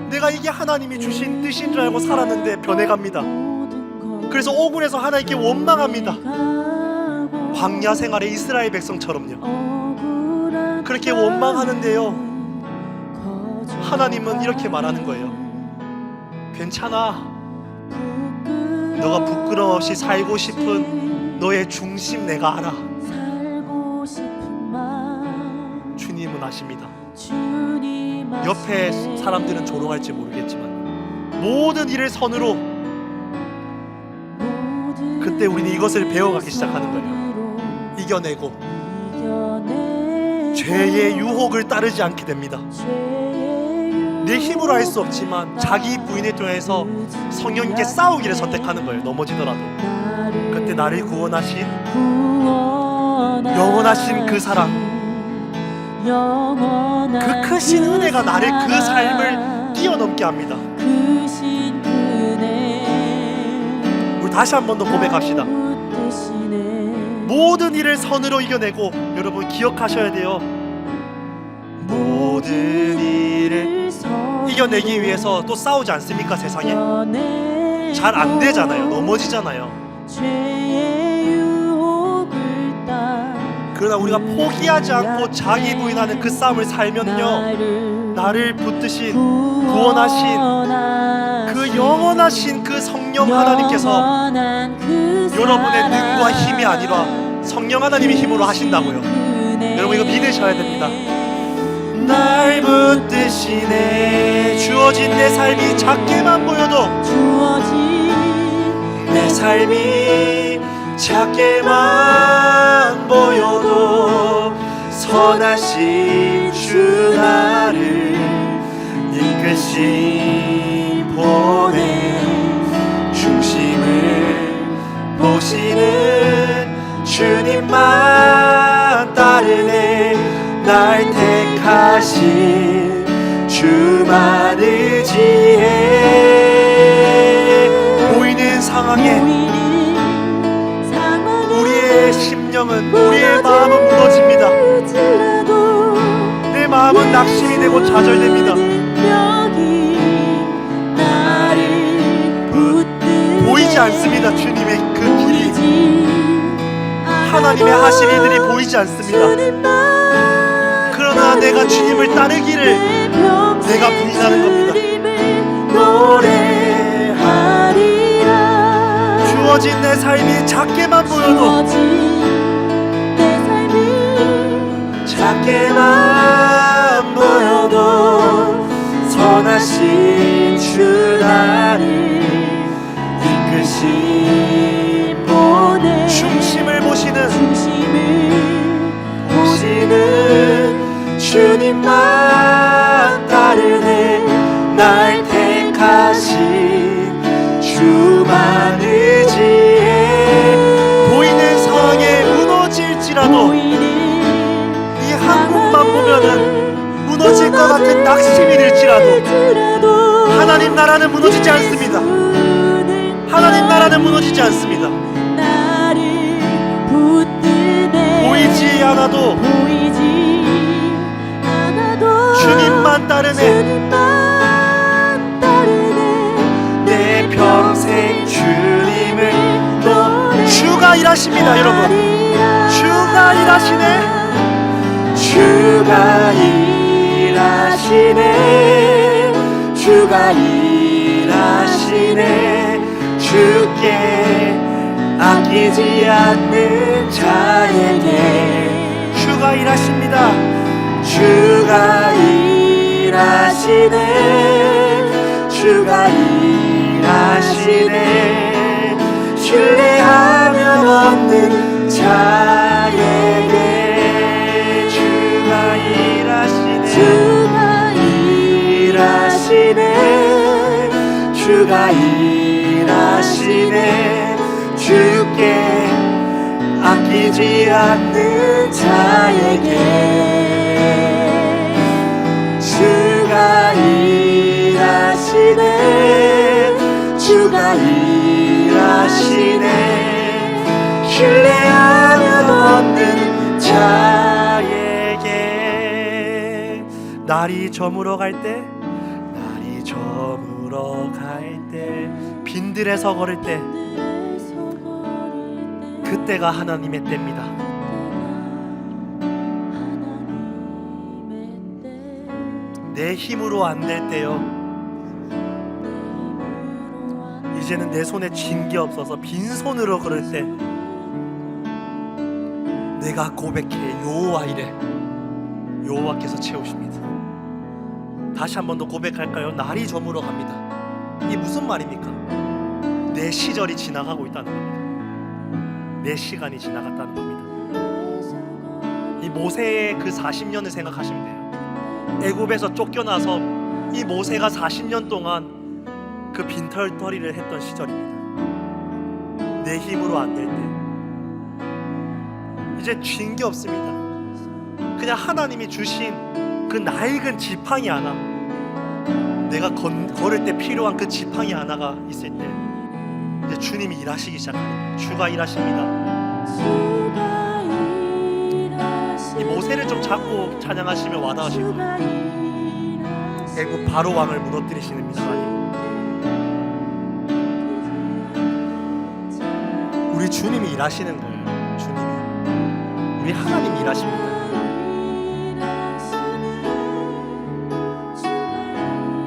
내가 이게 하나님이 주신 뜻인 줄 알고 살았는데 변해갑니다. 그래서 억울해서 하나님께 원망합니다. 광야 생활의 이스라엘 백성처럼요. 그렇게 원망하는데요, 하나님은 이렇게 말하는 거예요. 괜찮아. 너가 부끄러움 없이 살고 싶은 너의 중심 내가 알아. 주님은 아십니다. 옆에 사람들은 조롱할지 모르겠지만 모든 일을 선으로, 그때 우리는 이것을 배워가기 시작하는 거예요. 이겨내고 죄의 유혹을 따르지 않게 됩니다. 내 힘으로 할 수 없지만 자기 부인을 통해서 성령님께 싸우기를 선택하는 거예요. 넘어지더라도. 그때 나를 구원하신 영원하신 그 사랑, 그 크신 은혜가 나를 그 삶을 뛰어넘게 합니다. 우리 다시 한 번 더 고백합시다. 모든 일을 선으로 이겨내고, 여러분 기억하셔야 돼요. 모든 일을 이겨내기 위해서 또 싸우지 않습니까? 세상에 잘 안 되잖아요. 넘어지잖아요. 그러나 우리가 포기하지 않고 자기 부인하는 그 싸움을 살면요, 나를 붙드신 구원하신 그 영원하신 그 성령 하나님께서 여러분의 능과 힘이 아니라 성령 하나님의 힘으로 하신다고요. 여러분 이거 믿으셔야 됩니다. 날 붙드시네. 주어진 내 삶이 작게만 보여도, 내 삶이 작게만 보여도 선하신 주 나를 이끄신 보내. 중심을 보시는 주님만 주만 의지해. 보이는 상황에 우리의 심령은, 우리의 마음은 무너집니다. 내 마음은 낙심이 되고 좌절됩니다. 보이지 않습니다. 주님의 그 길이, 하나님의 하실 일들이 보이지 않습니다. 그러나 내가 주님을 따르기를 내가 부인하는 겁니다. 노래하리라. 주어진 내 삶이 작게만 보여도, 작게만 보여도 선하신 주 나를 이끄시 보내. 중심을 보시는 주님만 따르네. 날 택하신 주만 의지해. 보이는 상황에 무너질지라도 이 한국만 보면은 무너질 것 같은 낙심이 들지라도 하나님 나라는 무너지지 않습니다. 하나님 나라는 무너지지 않습니다. 보이지 않아도 주님만 따르네. 내 평생 주님을 주가 일하십니다. 여러분, 주가 일하시네. 주가 일하시네. 주가 일하시네. 주께 아끼지 않는 자에게 주가 일하십니다. 주가 일하시네. 주가 일하시네. 신뢰하며 얻는 자에게 주가 일하시네. 주가 일하시네. 주가 일하시네. 주께 아끼지 않는 자에게 주가 일하시네. 주가 일하시네. 신뢰하며 얻는 자에게. 날이 저물어 갈 때, 날이 저물어 갈 때, 빈들에서 걸을 때, 그때가 하나님의 때입니다. 내 힘으로 안 될 때요, 이제는 내 손에 쥔 게 없어서 빈손으로 걸을 때 내가 고백해 여호와 이래. 여호와께서 채우십니다. 다시 한 번 더 고백할까요? 날이 저물어 갑니다. 이게 무슨 말입니까? 내 시절이 지나가고 있다는 겁니다. 내 시간이 지나갔다는 겁니다. 이 모세의 그 40년을 생각하시면 돼요. 애굽에서 쫓겨나서 이 모세가 40년 동안 그 빈털터리를 했던 시절입니다. 내 힘으로 안 될 때, 이제 쥔 게 없습니다. 그냥 하나님이 주신 그 낡은 지팡이 하나, 내가 걸을 때 필요한 그 지팡이 하나가 있을 때 이제 주님이 일하시기 시작하는 거예요. 주가 일하십니다. 이 모세를 좀 잡고 찬양하시면 와닿으실 거예요. 애굽 바로 왕을 무너뜨리시는 하나님. 우리 주님이 일하시는 거예요. 주님이, 우리 하나님이 일하십니다.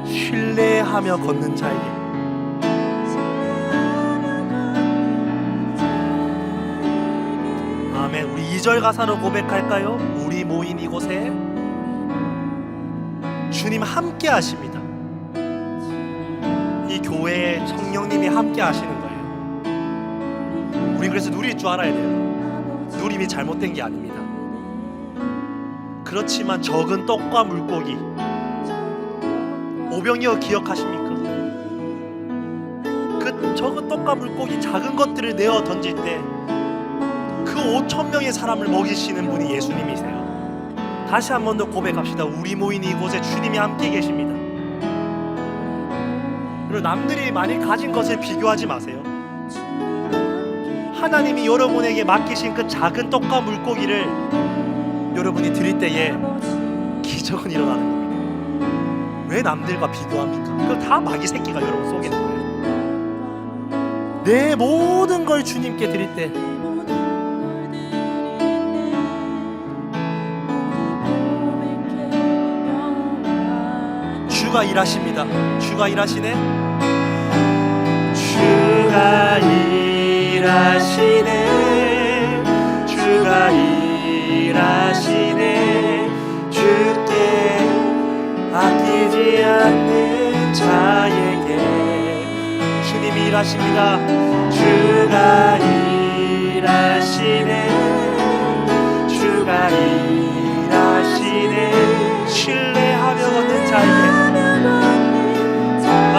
신뢰하며 걷는 자에게. 아멘. 우리 2절 가사로 고백할까요? 우리 모인 이곳에 주님 함께 하십니다. 이 교회에 성령님이 함께 하시는 거예요. 우리 그래서 누릴 줄 알아야 돼요. 누림이 잘못된 게 아닙니다. 그렇지만 적은 떡과 물고기, 오병이어 기억하십니까? 그 적은 떡과 물고기, 작은 것들을 내어 던질 때 그 5,000명의 사람을 먹이시는 분이 예수님이세요. 다시 한 번 더 고백합시다. 우리 모인 이곳에 주님이 함께 계십니다. 그리고 남들이 많이 가진 것을 비교하지 마세요. 하나님이 여러분에게 맡기신 그 작은 떡과 물고기를 여러분이 드릴 때에 기적은 일어나는 겁니다. 왜 남들과 비교합니까? 그거 다 마귀 새끼가 여러분 속에 있는 거예요. 내 모든 걸 주님께 드릴 때 주가 일하십니다. 주가 일하시네. 주가 일하시네. 주가 일하시네. 주께 아끼지 않는 자에게 주님이 일하십니다. 주가 일하시네. 주가 일하시네. 신뢰하며 걷는 자에게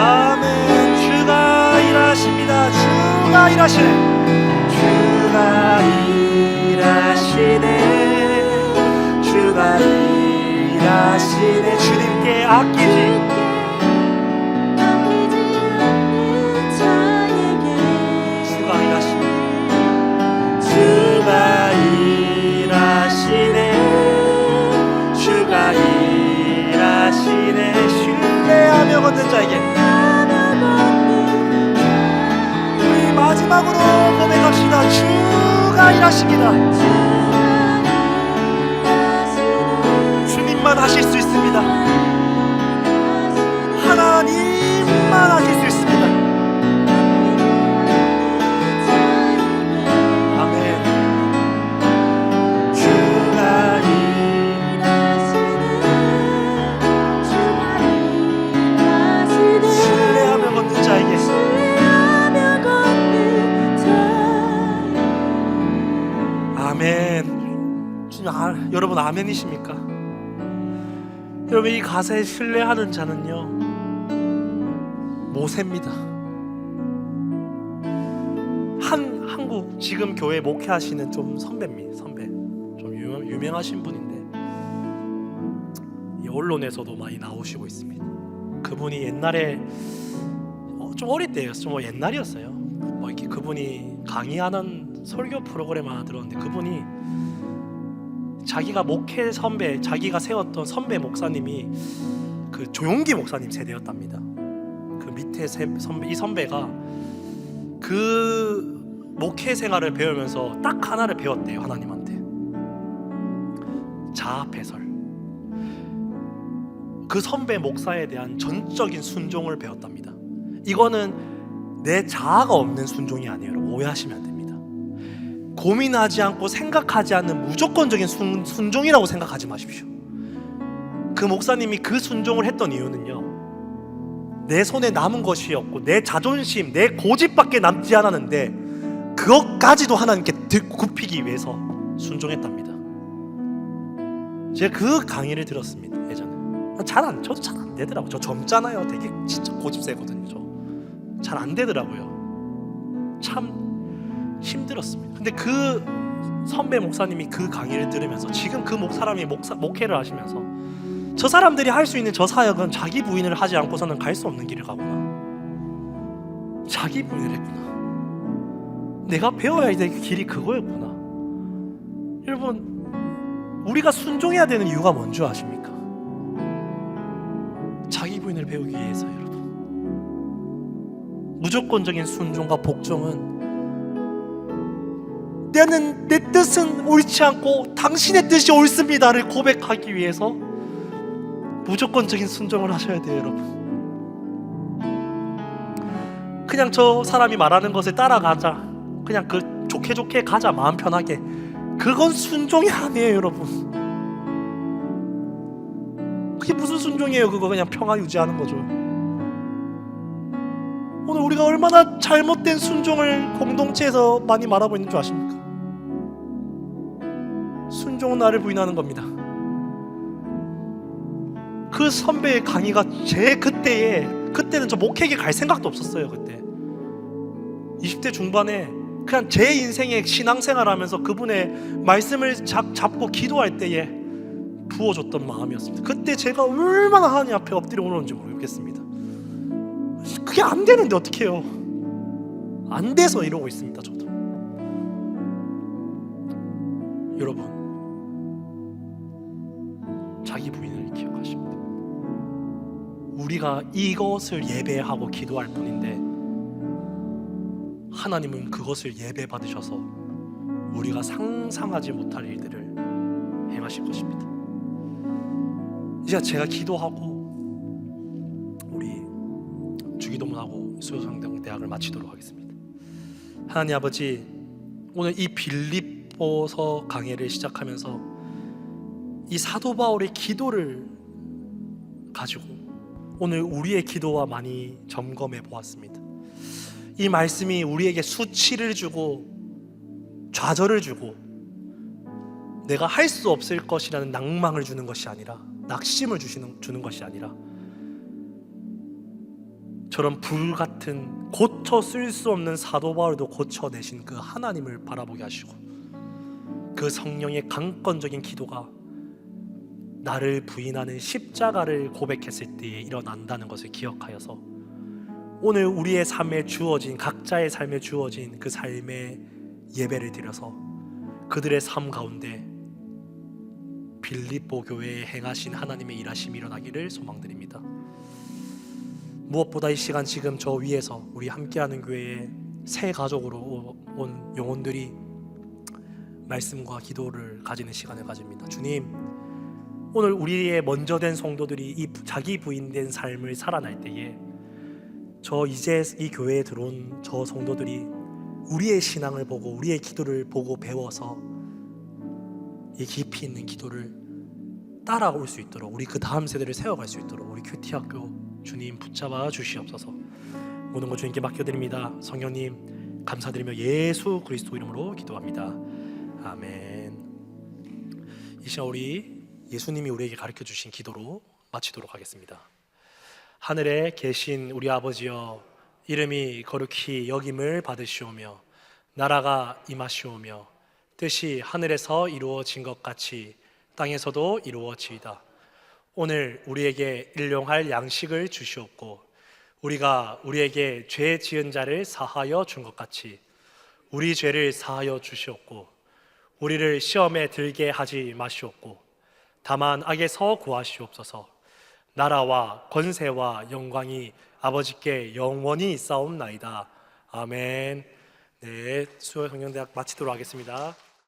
아멘. 주가 일하십니다. 주가 일하시네. 주가 일하시네. 주가 일하시네. 주님께 아끼지 주가 일하시네. 주가 일하시네. 주가 일하시네. 신뢰하며 걷는 자에게 우리 마지막으로 고백합시다. 주가 일하십니다. 주님만 하실 수 있습니다. 하나님만 하실 수 있습니다. 아멘. 주가 신뢰하며 걷는 자에게 아멘. 주님, 여러분 아멘이십니까? 여러분 이 가사에 신뢰하는 자는요 모세입니다. 한국 지금 교회 목회하시는 좀 선배입니다. 선배 좀 유명하신 분인데 이 언론에서도 많이 나오시고 있습니다. 그분이 옛날에 좀 어릴 때였어요. 좀 옛날이었어요. 뭐 이렇게 그분이 강의하는 설교 프로그램 하나 들었는데 그분이 자기가 목회 선배, 자기가 세웠던 선배 목사님이 그 조용기 목사님 세대였답니다. 그 밑에 이 선배가 그 목회 생활을 배우면서 딱 하나를 배웠대요. 하나님한테 자아배설. 그 선배 목사에 대한 전적인 순종을 배웠답니다. 이거는 내 자아가 없는 순종이 아니에요. 오해하시면 안 됩니다. 고민하지 않고 생각하지 않는 무조건적인 순종이라고 생각하지 마십시오. 그 목사님이 그 순종을 했던 이유는요 내 손에 남은 것이 없고 내 자존심, 내 고집밖에 남지 않았는데 그것까지도 하나님께 굽히기 위해서 순종했답니다. 제가 그 강의를 들었습니다. 예전에 저도 잘 안 되더라고요. 저 젊잖아요. 되게 진짜 고집 세거든요. 저 잘 안 되더라고요. 참 힘들었습니다. 근데 그 선배 목사님이 그 강의를 들으면서 지금 그 사람이 목회를 하시면서 저 사람들이 할 수 있는 저 사역은 자기 부인을 하지 않고서는 갈 수 없는 길을 가구나. 자기 부인을 했구나. 내가 배워야 될 길이 그거였구나. 여러분 우리가 순종해야 되는 이유가 뭔지 아십니까? 자기 부인을 배우기 위해서. 여러분 무조건적인 순종과 복종은 내 뜻은 옳지 않고 당신의 뜻이 옳습니다를 고백하기 위해서 무조건적인 순종을 하셔야 돼요. 여러분 그냥 저 사람이 말하는 것을 따라가자, 그냥 그 좋게 가자, 마음 편하게, 그건 순종이 아니에요. 여러분 그게 무슨 순종이에요? 그거 그냥 평화 유지하는 거죠. 오늘 우리가 얼마나 잘못된 순종을 공동체에서 많이 말하고 있는 줄 아십니까? 순종은 나를 부인하는 겁니다. 그 선배의 강의가 그때는 저 목회에 갈 생각도 없었어요. 그때 20대 중반에 그냥 제 인생의 신앙생활 하면서 그분의 말씀을 잡고 기도할 때에 부어줬던 마음이었습니다. 그때 제가 얼마나 하나님 앞에 엎드려 오는지 모르겠습니다. 그게 안 되는데 어떻게 해요? 안 돼서 이러고 있습니다. 저도. 여러분, 자기 부인을 기억하십니다. 우리가 이것을 예배하고 기도할 뿐인데 하나님은 그것을 예배 받으셔서 우리가 상상하지 못할 일들을 행하실 것입니다. 이제 제가 기도하고 우리 주기도문하고 수요상대학을 마치도록 하겠습니다. 하나님 아버지, 오늘 이 빌립보서 강해를 시작하면서 이 사도 바울의 기도를 가지고 오늘 우리의 기도와 많이 점검해 보았습니다. 이 말씀이 우리에게 수치를 주고 좌절을 주고 내가 할 수 없을 것이라는 낭망을 주는 것이 아니라, 낙심을 주는 것이 아니라, 저런 불같은 고쳐 쓸 수 없는 사도 바울도 고쳐내신 그 하나님을 바라보게 하시고, 그 성령의 강건적인 기도가 나를 부인하는 십자가를 고백했을 때에 일어난다는 것을 기억하여서 오늘 우리의 삶에 주어진, 각자의 삶에 주어진 그 삶의 예배를 드려서 그들의 삶 가운데 빌립보 교회에 행하신 하나님의 일하심이 일어나기를 소망드립니다. 무엇보다 이 시간 지금 저 위에서 우리 함께하는 교회의 새 가족으로 온 영혼들이 말씀과 기도를 가지는 시간을 가집니다. 주님, 오늘 우리의 먼저 된 성도들이 이 자기 부인된 삶을 살아날 때에 이제 이 교회에 들어온 저 성도들이 우리의 신앙을 보고 우리의 기도를 보고 배워서 이 깊이 있는 기도를 따라올 수 있도록, 우리 그 다음 세대를 세워갈 수 있도록 우리 큐티학교 주님 붙잡아 주시옵소서. 모든 것 주님께 맡겨드립니다. 성령님 감사드리며 예수 그리스도 이름으로 기도합니다. 아멘. 이 시간 우리 예수님이 우리에게 가르쳐 주신 기도로 마치도록 하겠습니다. 하늘에 계신 우리 아버지여, 이름이 거룩히 여김을 받으시오며 나라가 임하시오며 뜻이 하늘에서 이루어진 것 같이 땅에서도 이루어지이다. 오늘 우리에게 일용할 양식을 주시옵고 우리가 우리에게 죄 지은 자를 사하여 준 것 같이 우리 죄를 사하여 주시옵고 우리를 시험에 들게 하지 마시옵고 다만 악에서 구하시옵소서. 나라와 권세와 영광이 아버지께 영원히 있사옵나이다. 아멘. 네, 수요 성령대학 마치도록 하겠습니다.